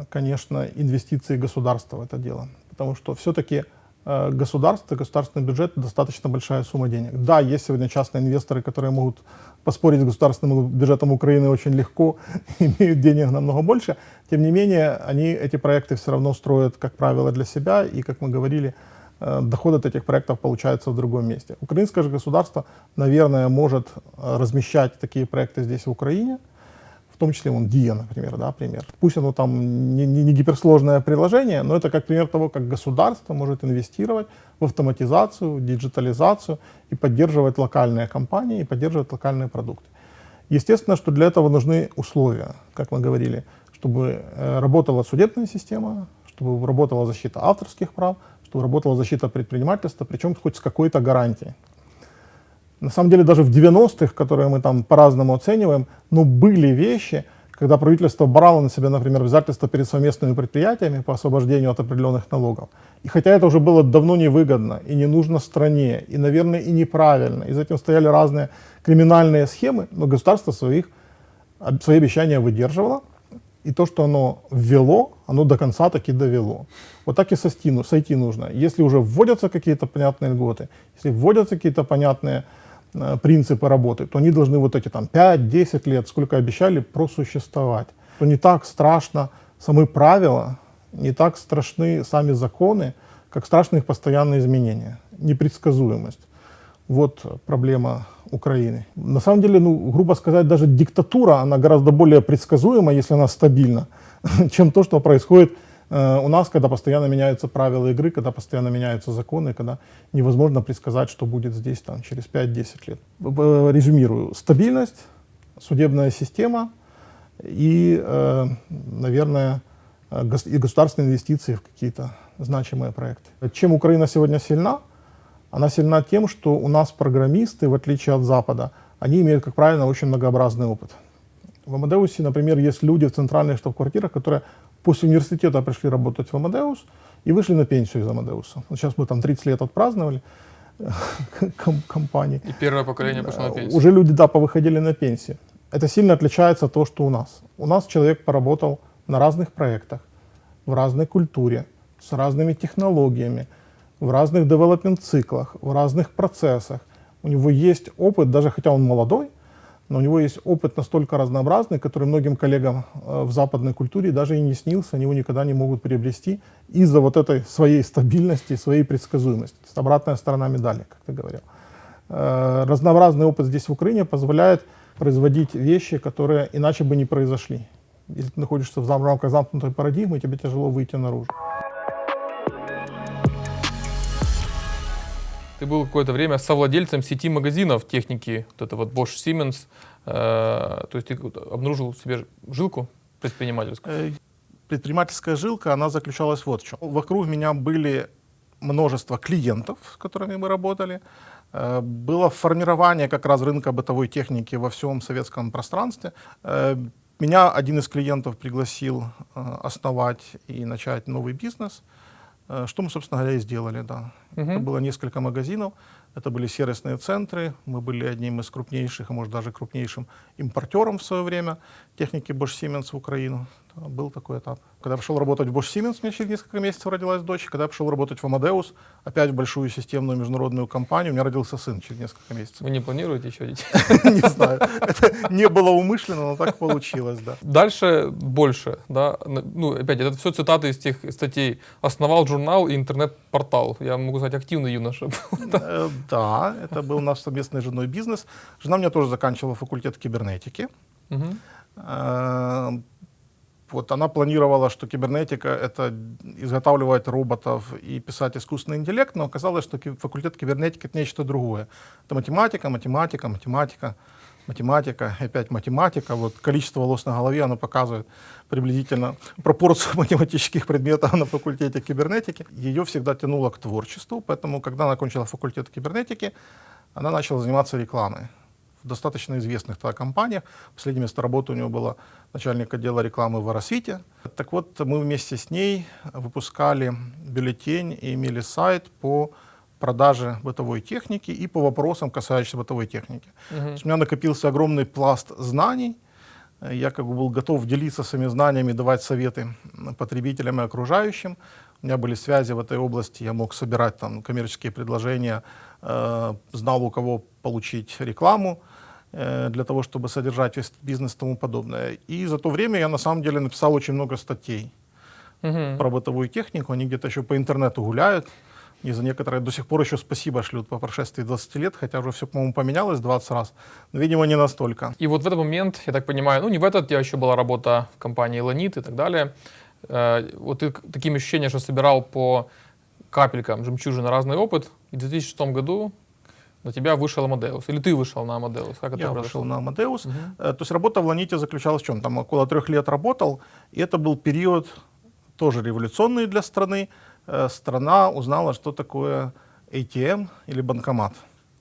конечно, инвестиции государства в это дело. Потому что все-таки государство, государственный бюджет – достаточно большая сумма денег. Да, есть сегодня частные инвесторы, которые могут поспорить с государственным бюджетом Украины очень легко, имеют денег намного больше. Тем не менее, они эти проекты все равно строят, как правило, для себя. И, как мы говорили, доход от этих проектов получается в другом месте. Украинское же государство, наверное, может размещать такие проекты здесь, в Украине. В том числе ДИА, например, да, пример. Пусть оно там не гиперсложное приложение, но это как пример того, как государство может инвестировать в автоматизацию, диджитализацию и поддерживать локальные компании, и поддерживать локальные продукты. Естественно, что для этого нужны условия, как мы говорили, чтобы работала судебная система, чтобы работала защита авторских прав, чтобы работала защита предпринимательства, причем хоть с какой-то гарантией. На самом деле даже в 90-х, которые мы там по-разному оцениваем, но были вещи, когда правительство брало на себя, например, обязательства перед совместными предприятиями по освобождению от определенных налогов. И хотя это уже было давно невыгодно и не нужно стране, и, наверное, и неправильно, и за этим стояли разные криминальные схемы, но государство свои обещания выдерживало, и то, что оно ввело, оно до конца таки довело. Вот так и сойти нужно. Если уже вводятся какие-то понятные льготы, если вводятся какие-то понятные принципы работы, то они должны вот эти там 5-10 лет, сколько обещали, просуществовать. То не так страшно самые правила, не так страшны сами законы, как страшны их постоянные изменения, непредсказуемость. Вот проблема Украины. На самом деле, грубо сказать, даже диктатура, она гораздо более предсказуема, если она стабильна, чем то, что происходит у нас, когда постоянно меняются правила игры, когда постоянно меняются законы, когда невозможно предсказать, что будет здесь там, через 5-10 лет. Резюмирую. Стабильность, судебная система и, наверное, и государственные инвестиции в какие-то значимые проекты. Чем Украина сегодня сильна? Она сильна тем, что у нас программисты, в отличие от Запада, они имеют, как правило, очень многообразный опыт. В Амадеусе, например, есть люди в центральных штаб-квартирах, которые после университета пришли работать в Амадеус и вышли на пенсию из Амадеуса. Вот сейчас мы там 30 лет отпраздновали компании.
И первое поколение пошло на пенсию.
Уже люди, да, повыходили на пенсию. Это сильно отличается от того, что у нас. У нас человек поработал на разных проектах, в разной культуре, с разными технологиями, в разных девелопмент-циклах, в разных процессах. У него есть опыт, даже хотя он молодой, но у него есть опыт настолько разнообразный, который многим коллегам в западной культуре даже и не снился, они его никогда не могут приобрести из-за вот этой своей стабильности, своей предсказуемости. Это обратная сторона медали, как ты говорил. Разнообразный опыт здесь в Украине позволяет производить вещи, которые иначе бы не произошли. Если ты находишься в рамках замкнутой парадигмы, тебе тяжело выйти наружу.
Ты был какое-то время совладельцем сети магазинов техники, вот это вот Bosch Siemens. То есть ты обнаружил в себе жилку предпринимательскую?
Предпринимательская жилка, она заключалась вот в чем. Вокруг меня были множество клиентов, с которыми мы работали. Было формирование как раз рынка бытовой техники во всем советском пространстве. Меня один из клиентов пригласил основать и начать новый бизнес. Что мы, собственно говоря, и сделали, да. Это было несколько магазинов, это были сервисные центры, мы были одним из крупнейших, а может даже крупнейшим импортером в свое время техники Bosch Siemens в Украину. Да, был такой этап. Когда я пошел работать в Bosch Siemens, у меня через несколько месяцев родилась дочь. Когда я пошел работать в Amadeus, опять в большую системную международную компанию, у меня родился сын через несколько месяцев.
Вы не планируете еще детей?
Не знаю. Это не было умышленно, но так получилось, да.
Дальше больше, да. Ну, опять, это все цитаты из тех статей. Основал журнал и интернет-портал. Я могу сказать, активный юноша.
Да, это был наш совместный с женой бизнес. Жена у меня тоже заканчивала факультет кибернетики. Вот она планировала, что кибернетика — это изготавливать роботов и писать искусственный интеллект, но оказалось, что факультет кибернетики — это нечто другое. Это математика, математика, математика, математика, опять математика. Вот количество волос на голове, оно показывает приблизительно пропорцию математических предметов на факультете кибернетики. Ее всегда тянуло к творчеству, поэтому, когда она окончила факультет кибернетики, она начала заниматься рекламой в достаточно известных тогда компаниях. Последнее место работы у нее было начальник отдела рекламы в Арасите. Так вот, мы вместе с ней выпускали бюллетень и имели сайт по продаже бытовой техники и по вопросам, касающимся бытовой техники. То есть у меня накопился огромный пласт знаний. Я как бы был готов делиться своими знаниями, давать советы потребителям и окружающим. У меня были связи в этой области, я мог собирать там коммерческие предложения, знал, у кого получить рекламу для того, чтобы содержать весь бизнес и тому подобное. И за то время я на самом деле написал очень много статей про бытовую технику. Они где-то еще по интернету гуляют. И за некоторые до сих пор еще спасибо шлют по прошествии 20 лет, хотя уже все, по-моему, поменялось 20 раз, но, видимо, не настолько.
И вот в этот момент, я так понимаю, ну не в этот, у тебя еще была работа в компании Lanit и так далее. Вот ты таким ощущением, что собирал по капелькам жемчужины разный опыт, и в 2006 году на тебя вышел Amadeus. Или ты вышел на Amadeus? Как это
Я
произошло?
вышел на Amadeus. То есть работа в Lanit заключалась в чем? Там около 3 лет работал, и это был период тоже революционный для страны. Страна узнала, что такое ATM или банкомат.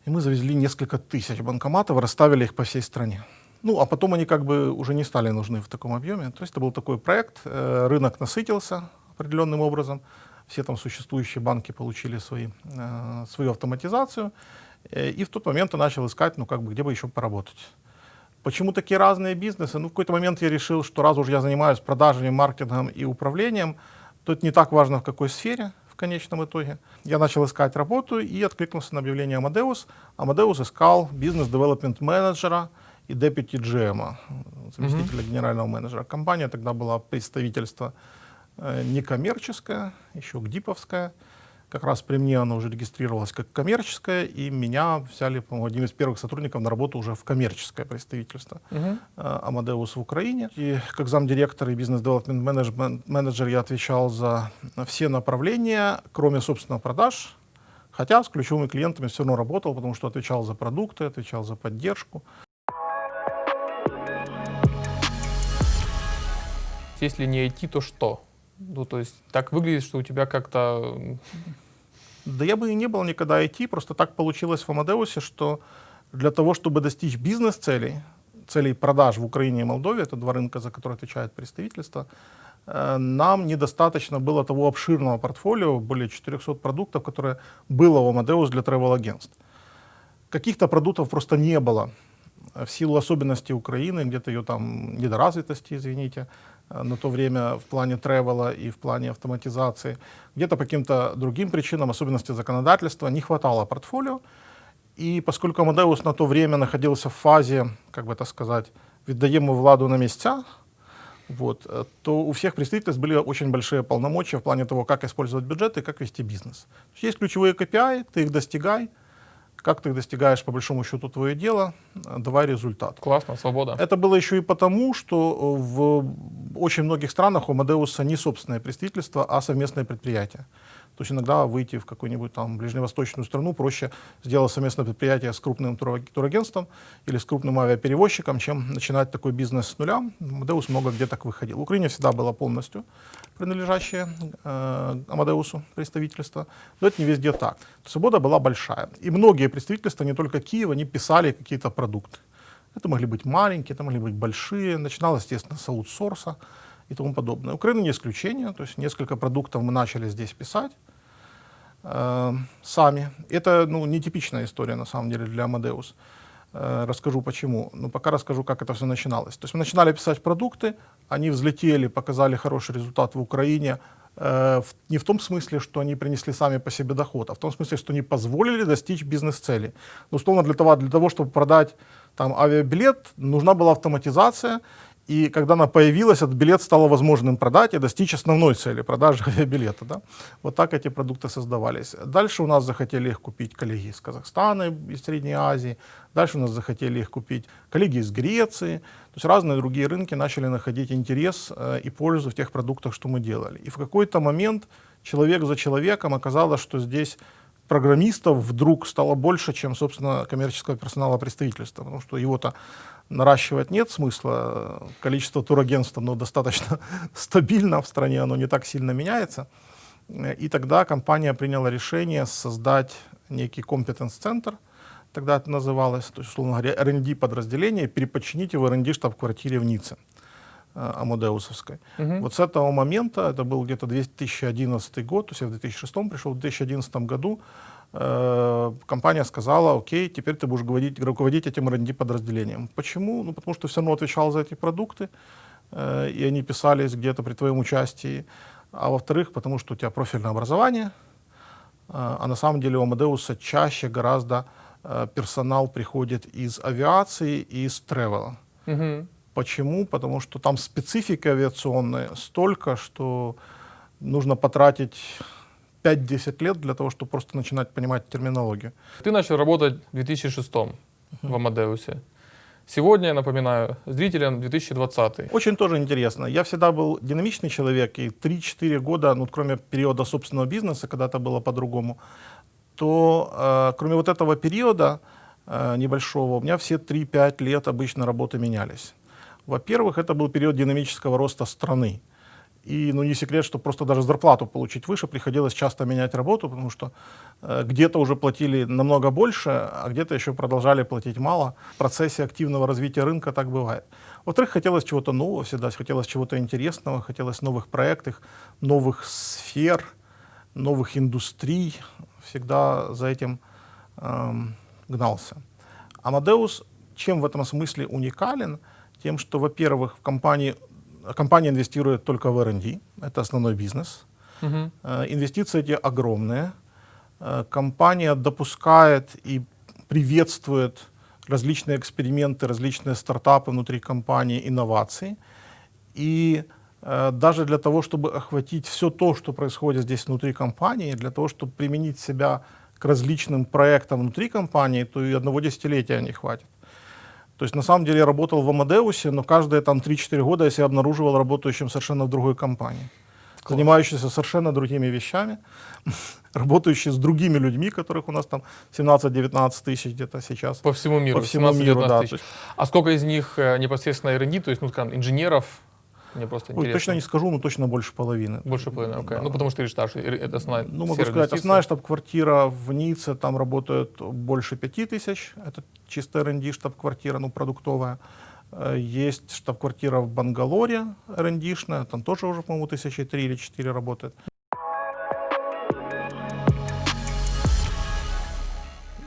И мы завезли несколько тысяч банкоматов, расставили их по всей стране. Ну, а потом они как бы уже не стали нужны в таком объеме. То есть это был такой проект, рынок насытился определенным образом, все там существующие банки получили свою автоматизацию, и в тот момент я начал искать, ну, как бы, где бы еще поработать. Почему такие разные бизнесы? Ну, в какой-то момент я решил, что раз уж я занимаюсь продажами, маркетингом и управлением, то это не так важно, в какой сфере в конечном итоге. Я начал искать работу и откликнулся на объявление Amadeus. Amadeus искал бизнес-девелопмент менеджера и deputy GM, заместителя генерального менеджера. Компания тогда была представительство некоммерческое, еще ГДИПовское. Как раз при мне оно уже регистрировалось как коммерческое, и меня взяли, по-моему, одним из первых сотрудников на работу уже в коммерческое представительство Amadeus в Украине. И как замдиректора и бизнес-девелопмент менеджер я отвечал за все направления, кроме, собственно, продаж. Хотя с ключевыми клиентами все равно работал, потому что отвечал за продукты, отвечал за поддержку.
Если не IT, то что? Ну, то есть так выглядит, что у тебя как-то...
Да я бы и не был никогда IT, просто так получилось в Amadeus, что для того, чтобы достичь бизнес-целей, целей продаж в Украине и Молдове, это два рынка, за которые отвечает представительство, нам недостаточно было того обширного портфолио, более 400 продуктов, которое было в Amadeus для travel-агентств. Каких-то продуктов просто не было в силу особенностей Украины, где-то ее там недоразвитости, извините, на то время в плане тревела и в плане автоматизации. Где-то по каким-то другим причинам, особенности законодательства, не хватало портфолио. И поскольку Amadeus на то время находился в фазе, как бы это сказать, віддаємо владу на місця, вот, то у всех представительств были очень большие полномочия в плане того, как использовать бюджет и как вести бизнес. Есть ключевые KPI, ты их достигай. Как ты их достигаешь, по большому счету, твое дело, давай результат.
Классно, свобода.
Это было еще и потому, что в очень многих странах у Amadeus не собственное представительство, а совместное предприятие. То есть иногда выйти в какую-нибудь там ближневосточную страну проще сделать совместное предприятие с крупным турагентством или с крупным авиаперевозчиком, чем начинать такой бизнес с нуля. Amadeus много где так выходил. В Украине всегда было полностью принадлежащее Amadeus представительство, но это не везде так. Свобода была большая. И многие представительства, не только Киева, они писали какие-то продукты. Это могли быть маленькие, это могли быть большие. Начиналось, естественно, с аутсорса и тому подобное. Украина не исключение, то есть несколько продуктов мы начали здесь писать сами. Это нетипичная история, на самом деле, для Amadeus. Расскажу почему. Но пока расскажу, как это все начиналось. То есть мы начинали писать продукты, они взлетели, показали хороший результат в Украине, не в том смысле, что они принесли сами по себе доход, а в том смысле, что они позволили достичь бизнес-цели. Условно, для того, чтобы продать там авиабилет, нужна была автоматизация, и когда она появилась, этот билет стало возможным продать и достичь основной цели продажи авиабилета. Да? Вот так эти продукты создавались. Дальше у нас захотели их купить коллеги из Казахстана, из Средней Азии. Дальше у нас захотели их купить коллеги из Греции. То есть разные другие рынки начали находить интерес и пользу в тех продуктах, что мы делали. И в какой-то момент человек за человеком оказалось, что здесь программистов вдруг стало больше, чем, собственно, коммерческого персонала представительства. Потому что его-то наращивать нет смысла. Количество турагентств достаточно стабильно в стране, оно не так сильно меняется. И тогда компания приняла решение создать некий компетенс-центр, тогда это называлось, то есть, условно говоря, R&D подразделение, переподчинить его в R&D штаб-квартире в Ницце, амадеусовской. Вот с этого момента, это был где-то 2011 год, то есть я в 2006 пришел, в 2011 году компания сказала: окей, теперь ты будешь руководить этим R&D подразделением. Почему? Потому что все равно отвечал за эти продукты, и они писались где-то при твоем участии. а во-вторых, потому что у тебя профильное образование, а на самом деле у Amadeus чаще гораздо персонал приходит из авиации и из тревела.
Мгм.
Почему? Потому что там специфика авиационная столько, что нужно потратить 5-10 лет для того, чтобы просто начинать понимать терминологию.
Ты начал работать в 2006 в Амадеусе. Сегодня, я напоминаю, зрителям 2020.
Очень тоже интересно. Я всегда был динамичный человек, и 3-4 года, ну, кроме периода собственного бизнеса, когда-то было по-другому, то кроме вот этого периода небольшого, у меня все 3-5 лет обычно работы менялись. Во-первых, это был период динамического роста страны. И ну, не секрет, что просто даже зарплату получить выше приходилось часто менять работу, потому что где-то уже платили намного больше, а где-то еще продолжали платить мало. В процессе активного развития рынка так бывает. Во-вторых, хотелось чего-то нового всегда, хотелось чего-то интересного, хотелось новых проектов, новых сфер, новых индустрий. Всегда за этим гнался. Amadeus чем в этом смысле уникален? Тем, что, во-первых, компания инвестирует только в R&D, это основной бизнес.
Мгм.
Инвестиции эти огромные. Компания допускает и приветствует различные эксперименты, различные стартапы внутри компании, инновации. И даже для того, чтобы охватить все то, что происходит здесь внутри компании, для того, чтобы применить себя к различным проектам внутри компании, то и 1 десятилетия не хватит. То есть на самом деле я работал в Амадеусе, но каждые там 3-4 года я себя обнаруживал работающим совершенно в другой компании, занимающийся совершенно другими вещами, работающий с другими людьми, которых у нас там 17-19 тысяч где-то сейчас.
По всему миру.
По всему миру,
17-19
да.
тысяч. А сколько из них непосредственно R&D, то есть ну, скажем, инженеров? Мне просто
Ой,
интересно.
точно не скажу, но точно больше половины.
Больше половины, окей.
Да.
Ну, потому что ты считаешь, это основная
Ну, могу
сфера
сказать,
инвестиций.
основная штаб-квартира в Ницце, там работает больше 5000, это чисто R&D штаб-квартира, ну, продуктовая. Есть штаб-квартира в Бангалоре, R&D-шная, там тоже уже, по-моему, 1003 или 4 работает.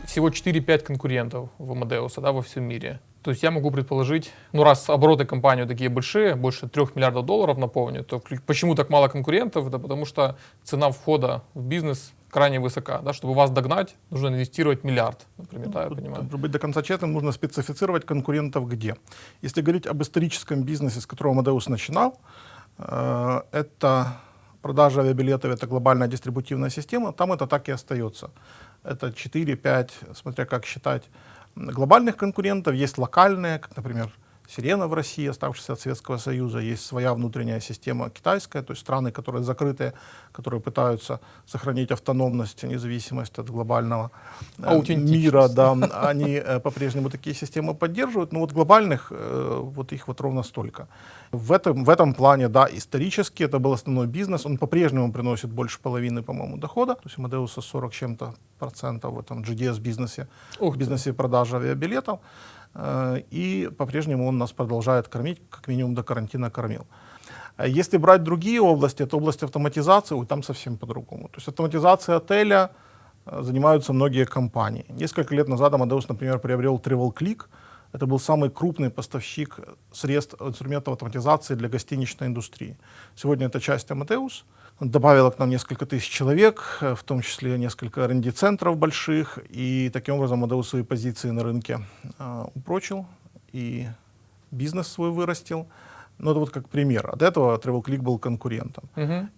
Всего 4-5 конкурентов в Amadeus, да, во всем мире. То есть я могу предположить, ну раз обороты компании такие большие, больше 3 миллиардов долларов, напомню, то почему так мало конкурентов? Это потому что цена входа в бизнес крайне высока. Да? Чтобы вас догнать, нужно инвестировать миллиард, например, да, я понимаю.
Чтобы быть до конца честным, нужно специфицировать конкурентов где. Если говорить об историческом бизнесе, с которого Amadeus начинал, это продажа авиабилетов, это глобальная дистрибутивная система, там это так и остается. Это 4-5, смотря как считать, глобальных конкурентов, есть локальные, как, например, Сирена в России, оставшаяся от Советского Союза, есть своя внутренняя система китайская, то есть страны, которые закрытые, которые пытаются сохранить автономность, независимость от глобального мира, да, они по-прежнему такие системы поддерживают, но вот глобальных, вот их вот ровно столько. В этом плане, да, исторически это был основной бизнес, он по-прежнему приносит больше половины, по-моему, дохода, то есть у Amadeus 40 чем-то процентов в этом GDS-бизнесе, в бизнесе продажи авиабилетов. И по-прежнему он нас продолжает кормить, как минимум до карантина кормил. Если брать другие области, это область автоматизации, там совсем по-другому. То есть автоматизацией отеля занимаются многие компании. Несколько лет назад Amadeus, например, приобрел TravelClick. Это был самый крупный поставщик средств, инструментов автоматизации для гостиничной индустрии. Сегодня это часть Amadeus. Он добавила к нам несколько тысяч человек, в том числе несколько R&D-центров больших, и таким образом Amadeus свои позиции на рынке упрочил, и бизнес свой вырастил. Ну, это вот как пример. От этого TravelClick был конкурентом.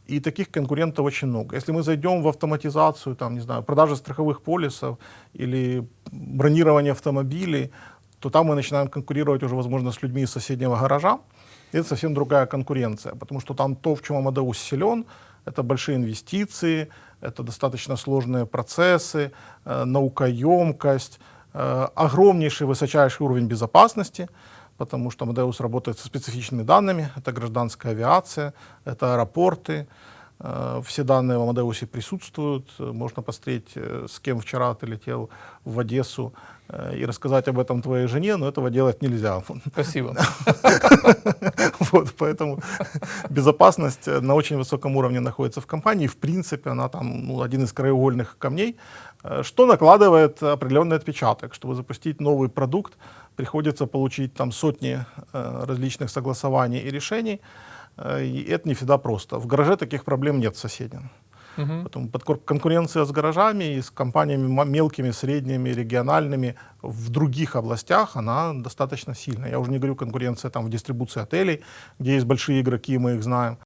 И таких конкурентов очень много. Если мы зайдем в автоматизацию, там, не знаю, продажи страховых полисов или бронирование автомобилей, то там мы начинаем конкурировать уже, возможно, с людьми из соседнего гаража. И это совсем другая конкуренция, потому что там то, в чем Amadeus силен, это большие инвестиции, это достаточно сложные процессы, наукоемкость, огромнейший, высочайший уровень безопасности, потому что Amadeus работает со специфичными данными, это гражданская авиация, это аэропорты, все данные в Amadeus присутствуют, можно посмотреть, с кем вчера ты летел в Одессу и рассказать об этом твоей жене, но этого делать нельзя.
Спасибо.
Вот, поэтому безопасность на очень высоком уровне находится в компании. В принципе, она там один из краеугольных камней, что накладывает определенный отпечаток. Чтобы запустить новый продукт, приходится получить там сотни различных согласований и решений. и это не всегда просто. В гараже таких проблем нет в соседнем. Поэтому конкуренция с гаражами и с компаниями мелкими, средними, региональными в других областях, она достаточно сильная. Я уже не говорю конкуренция там в дистрибуции отелей, где есть большие игроки, мы их знаем.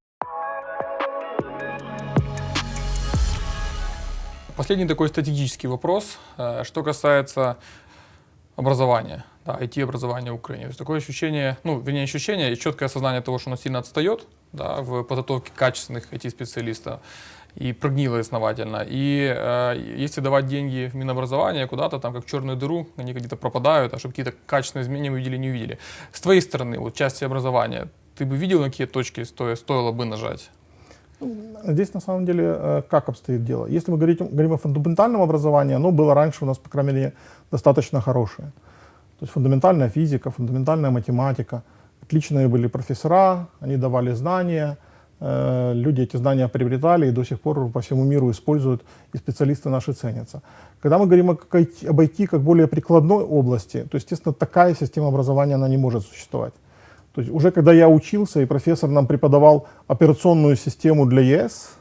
Последний такой стратегический вопрос, что касается образования, да, IT-образования в Украине. То есть такое ощущение, вернее ощущение и четкое осознание того, что оно сильно отстает, да, в подготовке качественных IT-специалистов и прогнило основательно. И если давать деньги в Минобразование куда-то, там как в черную дыру, они где-то пропадают, а чтобы какие-то качественные изменения увидели, не увидели. С твоей стороны, вот части образования, ты бы видел, на какие точки стоило бы нажать?
Здесь на самом деле как обстоит дело. Если мы говорим о фундаментальном образовании, оно было раньше у нас, по крайней мере, достаточно хорошее. То есть фундаментальная физика, фундаментальная математика. Отличные были профессора, они давали знания, люди эти знания приобретали и до сих пор по всему миру используют, и специалисты наши ценятся. Когда мы говорим об IT как более прикладной области, то, естественно, такая система образования, она не может существовать. То есть уже когда я учился, и профессор нам преподавал операционную систему для ЕС,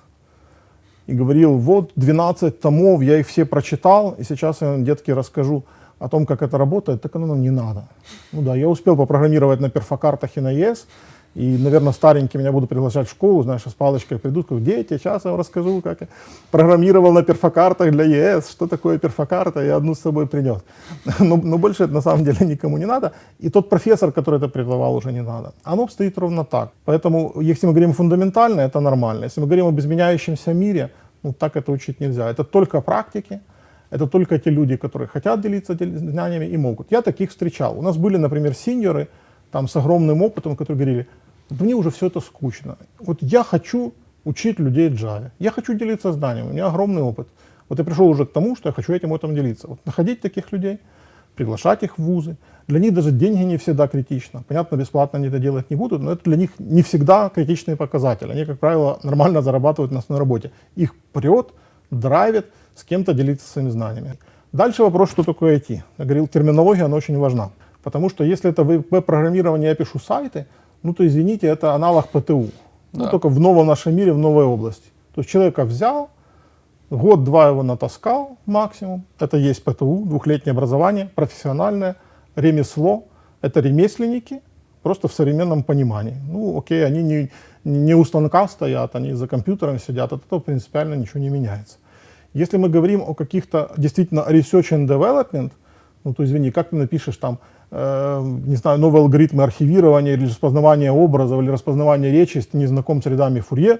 и говорил, вот 12 томов, я их все прочитал, и сейчас я вам, детки, расскажу о том, как это работает, так оно нам не надо. Ну да, я успел попрограммировать на перфокартах и на ЕС, и, наверное, старенькие меня будут приглашать в школу, знаешь, с палочкой придут, как дети, сейчас я вам расскажу, как я программировал на перфокартах для ЕС, что такое перфокарта, я одну с собой принес. Но больше это на самом деле никому не надо, и тот профессор, который это преподавал, уже не надо. Оно обстоит ровно так. Поэтому, если мы говорим фундаментально, это нормально. Если мы говорим об изменяющемся мире, так это учить нельзя. Это только практики, это только те люди, которые хотят делиться знаниями и могут. Я таких встречал. У нас были, например, сеньоры там, с огромным опытом, которые говорили, мне уже все это скучно. Вот я хочу учить людей Java. Я хочу делиться знаниями, у меня огромный опыт. Вот я пришел уже к тому, что я хочу этим делиться. Вот находить таких людей, приглашать их в вузы. Для них даже деньги не всегда критично. Понятно, бесплатно они это делать не будут, но это для них не всегда критичный показатель. Они, как правило, нормально зарабатывают на основной работе. Их прет, драйвит с кем-то делиться своими знаниями. Дальше вопрос, что такое IT. Я говорил, терминология, она очень важна. Потому что если это веб-программирование, я пишу сайты, то извините, это аналог ПТУ.
Да.
Только в новом нашем мире, в новой области. То есть человека взял, год-два его натаскал максимум. Это есть ПТУ, двухлетнее образование, профессиональное, ремесло. Это ремесленники, просто в современном понимании. Окей, они не у станка стоят, они за компьютером сидят, от этого принципиально ничего не меняется. Если мы говорим о каких-то действительно research and development, то извини, как ты напишешь там, не знаю, новые алгоритмы архивирования или распознавания образов, или распознавания речи, если ты не знаком с рядами Фурье,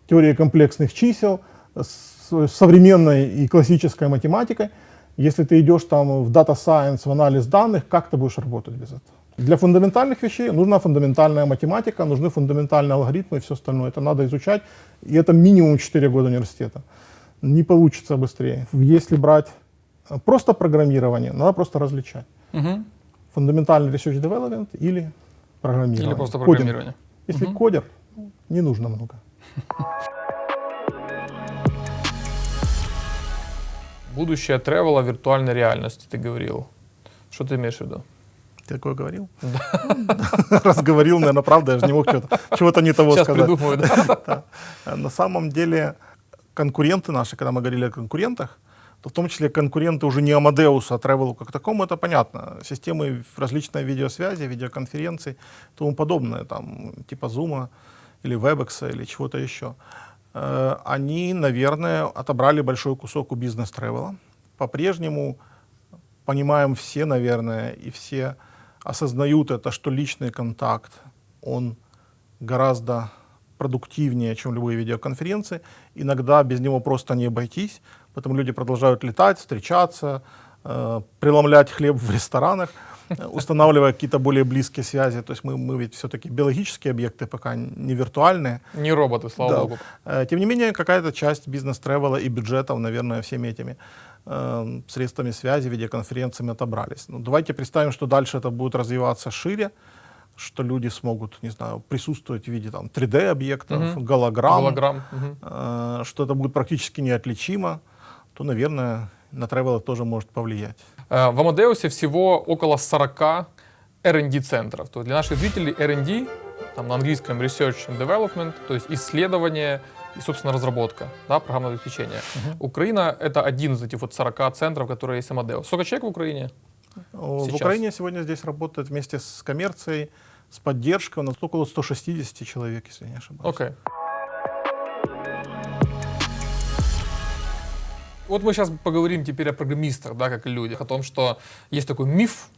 теория комплексных чисел, с современной и классической математикой. Если ты идешь там в Data Science, в анализ данных, как ты будешь работать без этого? Для фундаментальных вещей нужна фундаментальная математика, нужны фундаментальные алгоритмы и все остальное. Это надо изучать, и это минимум 4 года университета. Не получится быстрее. Если брать просто программирование, надо просто различать.
Угу.
Фундаментальный research development или программирование.
Или просто
Кодинг.
программирование.
Если кодер, не нужно много.
Будущее тревела виртуальной реальности, ты говорил. Что ты имеешь в виду?
Ты такое говорил? Раз говорил, наверное, правда, я же не мог чего-то не того сказать.
Сейчас придумаю, да?
На самом деле, конкуренты наши, когда мы говорили о конкурентах, то в том числе конкуренты уже не Amadeus, а Travel как такому, это понятно. Системы различной видеосвязи, видеоконференций и тому подобное, там, типа Zoom или Webex или чего-то еще. Они, наверное, отобрали большой кусок у бизнес-тревела. По-прежнему понимаем все, наверное, и все осознают это, что личный контакт, он гораздо продуктивнее, чем любые видеоконференции. Иногда без него просто не обойтись, поэтому люди продолжают летать, встречаться, преломлять хлеб в ресторанах, устанавливая какие-то более близкие связи. То есть мы ведь все-таки биологические объекты, пока не виртуальные.
Не роботы, слава богу.
Тем не менее, какая-то часть бизнес-тревела и бюджетов, наверное, всеми этими средствами связи, видеоконференциями отобрались. Давайте представим, что дальше это будет развиваться шире, что люди смогут, не знаю, присутствовать в виде там 3D-объектов, голограмм, что это будет практически неотличимо, то, наверное, на travel это тоже может повлиять.
В Amadeus всего около 40 R&D центров. То есть для наших зрителей R&D там, на английском research and development, то есть исследование и, собственно, разработка, да, программного обеспечения. Украина — это один из этих вот 40 центров, которые есть Amadeus. Сколько человек в Украине?
В
Сейчас.
Украине сегодня здесь работает вместе с коммерцией, с поддержкой, у нас около 160 человек, если я не ошибаюсь.
Окей. Вот мы сейчас поговорим теперь о программистах, да, как и людях, о том, что есть такой миф,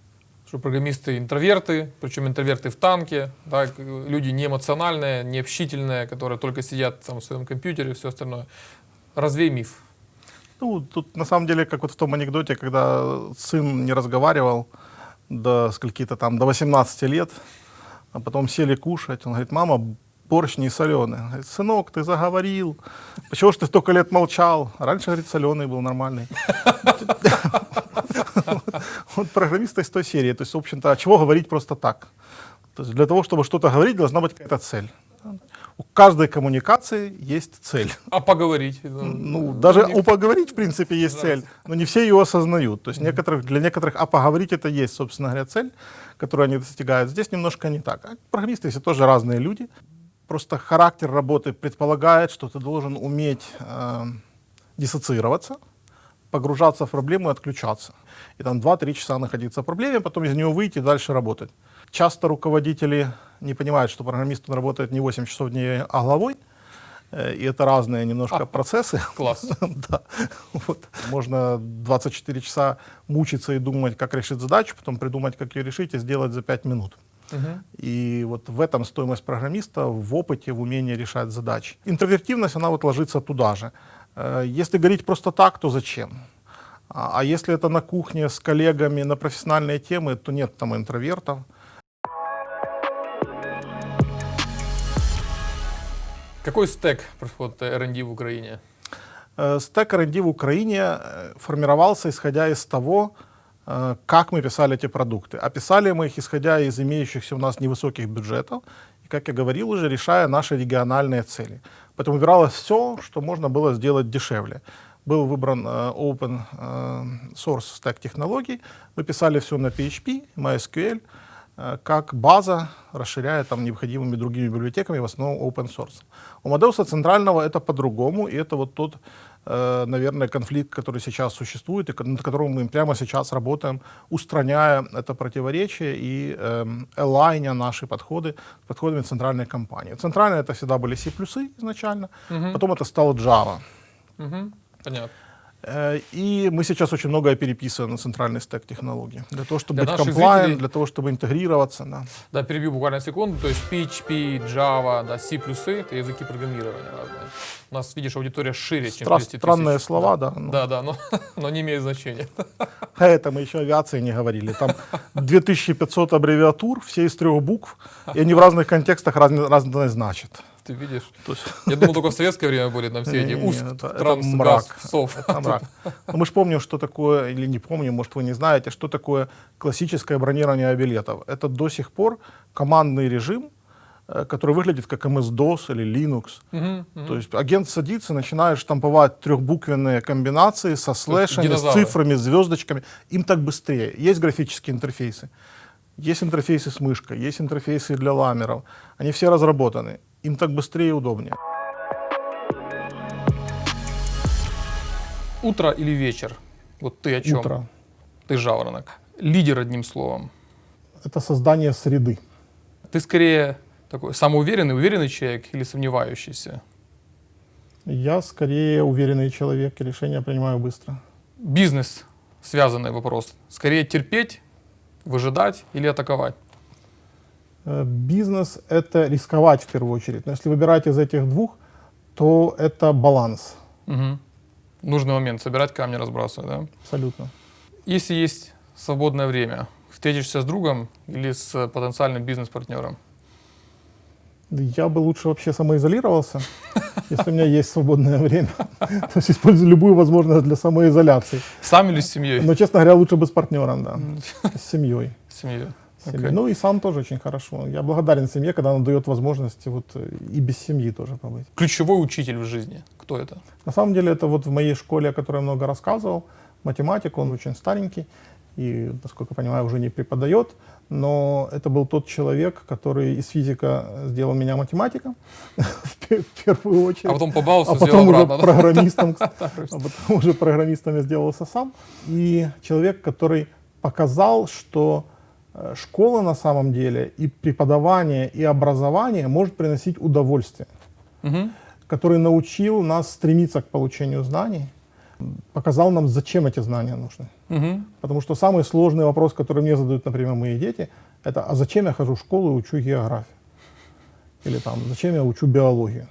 что программисты интроверты, причем интроверты в танке, да, люди не эмоциональные, не общительные, которые только сидят там, в своем компьютере и все остальное. Развей миф.
Ну, тут на самом деле, как вот в том анекдоте, когда сын не разговаривал до скольки-то там, до 18 лет, а потом сели кушать, он говорит: мама, борщ не соленый. Он говорит: сынок, ты заговорил, почему ж ты столько лет молчал? Раньше, говорит, соленый был нормальный. Вот программисты из той серии, то есть, в общем-то, а чего говорить просто так? То есть для того, чтобы что-то говорить, должна быть какая-то цель. У каждой коммуникации есть цель.
А поговорить?
Ну, даже у поговорить, в принципе, есть цель, но не все ее осознают. То есть для некоторых, а поговорить это есть, собственно говоря, цель, которую они достигают. Здесь немножко не так. А программисты все тоже разные люди. Просто характер работы предполагает, что ты должен уметь диссоциироваться, погружаться в проблему и отключаться. И там 2-3 часа находиться в проблеме, потом из нее выйти и дальше работать. Часто руководители не понимают, что программист он работает не 8 часов в день, а головой. И это разные немножко процессы.
Класс.
Да. Вот. Можно 24 часа мучиться и думать, как решить задачу, потом придумать, как ее решить, и сделать за 5 минут. И вот в этом стоимость программиста, в опыте, в умении решать задачи. Интровертивность, она вот ложится туда же. Если говорить просто так, то зачем? А если это на кухне с коллегами на профессиональные темы, то нет там интровертов.
Какой стек происходит R&D в Украине?
Стек R&D в Украине формировался исходя из того, как мы писали эти продукты. А писали мы их, исходя из имеющихся у нас невысоких бюджетов, и, как я говорил уже, решая наши региональные цели. Поэтому выбиралось все, что можно было сделать дешевле. Был выбран open source стек технологий, мы писали все на PHP, MySQL, как база, расширяя там необходимыми другими библиотеками, в основном open source. У Amadeus центрального это по-другому, и это вот тот, наверное, конфликт, который сейчас существует, и над которым мы прямо сейчас работаем, устраняя это противоречие и алайня наши подходы с подходами центральной компании. Центральная это всегда были C++ изначально, потом это стало Java.
Понятно.
И мы сейчас очень многое переписываем на центральный стек технологий. Для того, чтобы
Для
быть
наших
compliant,
зрителей-
для того, чтобы интегрироваться. Да.
Да, перебью буквально секунду. То есть PHP, Java, да, C++ — это языки программирования разные. У нас, видишь, аудитория шире, чем 200 000.
Странные слова, да.
Да, но не имеет значения.
А это мы еще авиации не говорили. Там 2500 аббревиатур, все из 3 букв, и они в разных контекстах разные значат.
Ты видишь?
То есть,
Я думал, только в советское время были там все эти УСК,
это
транс,
мрак.
газ, сов.
Это мрак. Но мы же помним, что такое, или не помним, может, вы не знаете, что такое классическое бронирование авиабилетов. Это до сих пор командный режим, который выглядит как MS-DOS или Linux. То есть агент садится, начинает штамповать трехбуквенные комбинации со слэшами, с
динозавры.
цифрами, звездочками. Им так быстрее. Есть графические интерфейсы, есть интерфейсы с мышкой, есть интерфейсы для ламеров. Они все разработаны. Им так быстрее и удобнее.
Утро или вечер? Вот ты о чем?
Утро.
Ты жаворонок. Лидер, одним словом.
Это создание среды.
Ты скорее такой самоуверенный, уверенный человек или сомневающийся?
Я скорее уверенный человек, и решения принимаю быстро.
Бизнес связанный вопрос. Скорее терпеть, выжидать или атаковать?
Бизнес — это рисковать в первую очередь. Но если выбирать из этих двух, то это баланс.
Угу. Нужный момент собирать камни, разбрасывать, да?
Абсолютно.
Если есть свободное время, встретишься с другом или с потенциальным бизнес-партнером?
Я бы лучше вообще самоизолировался, если у меня есть свободное время. То есть использую любую возможность для самоизоляции.
Сам или с семьей?
Но, честно говоря, лучше бы с партнером, да. С семьей.
С семьей.
Семьей.
Окей.
Ну и сам тоже очень хорошо. Я благодарен семье, когда она дает возможности вот и без семьи тоже побыть.
Ключевой учитель в жизни. Кто это?
На самом деле это вот в моей школе, о которой я много рассказывал, математик, он очень старенький. и, насколько я понимаю, уже не преподает. Но это был тот человек, который из физика сделал меня математиком, в первую очередь.
А потом по баллсу
А
сделал
потом уже
обратно, да?
программистом, а потом уже программистом я сделался сам. И человек, который показал, что школа на самом деле и преподавание, и образование может приносить удовольствие.
Мгм.
Который научил нас стремиться к получению знаний, показал нам, зачем эти знания нужны.
Мгм.
Потому что самый сложный вопрос, который мне задают, например, мои дети, это: а зачем я хожу в школу и учу географию? Или там, зачем я учу биологию?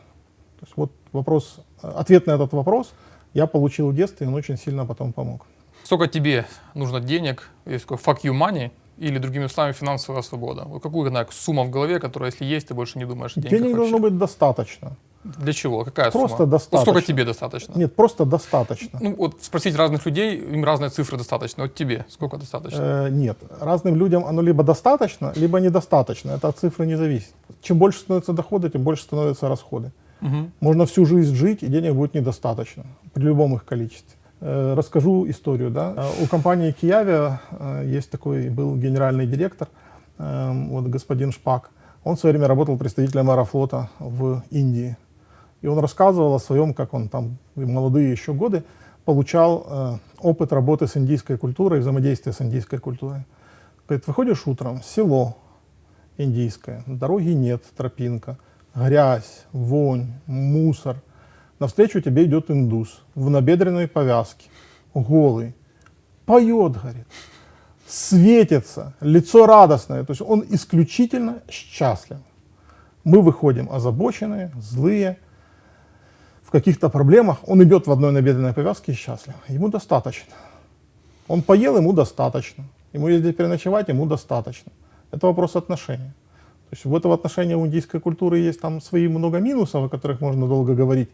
То есть вот вопрос, ответ на этот вопрос я получил в детстве, и он очень сильно потом помог.
Сколько тебе нужно денег, есть такой fuck you money, или, другими словами, финансовая свобода? Вот какую сумма в голове, которая, если есть, ты больше не думаешь о деньгах
Денег
вообще?
должно быть достаточно.
Для чего? Какая
Просто
сумма?
достаточно.
Ну, сколько тебе достаточно?
Нет, просто достаточно.
Ну, вот спросить разных людей, им разные цифры достаточно. Вот тебе сколько достаточно?
Нет, разным людям оно либо достаточно, либо недостаточно. Это от цифры не зависит. Чем больше становятся доходы, тем больше становятся расходы.
Мгм.
Можно всю жизнь жить, и денег будет недостаточно при любом их количестве. Расскажу историю. Да? У компании Kiavia есть такой, был генеральный директор, вот господин Шпак. Он в свое время работал представителем Аэрофлота в Индии. И он рассказывал о своем, как он там в молодые еще годы получал опыт работы с индийской культурой, взаимодействия с индийской культурой. Говорит, выходишь утром, село индийское, дороги нет, тропинка, грязь, вонь, мусор. Навстречу тебе идет индус в набедренной повязке, голый, поет, говорит, светится, лицо радостное. То есть он исключительно счастлив. Мы выходим озабоченные, злые, в каких-то проблемах. Он идет в одной набедренной повязке и счастлив. Ему достаточно. Он поел, ему достаточно. Ему ездить переночевать, ему достаточно. Это вопрос отношения. То есть в этом отношении у индийской культуры есть там свои много минусов, о которых можно долго говорить,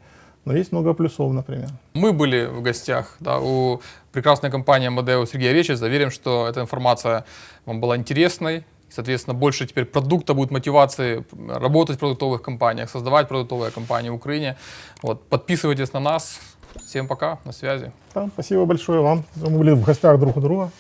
но есть много плюсов, например.
Мы были в гостях, да, у прекрасной компании Amadeus Сергея Речица. Верим, что эта информация вам была интересной. Соответственно, больше теперь продукта будет мотивации работать в продуктовых компаниях, создавать продуктовые компании в Украине. Вот, подписывайтесь на нас. Всем пока, на связи.
Да, спасибо большое вам. Мы были в гостях друг у друга.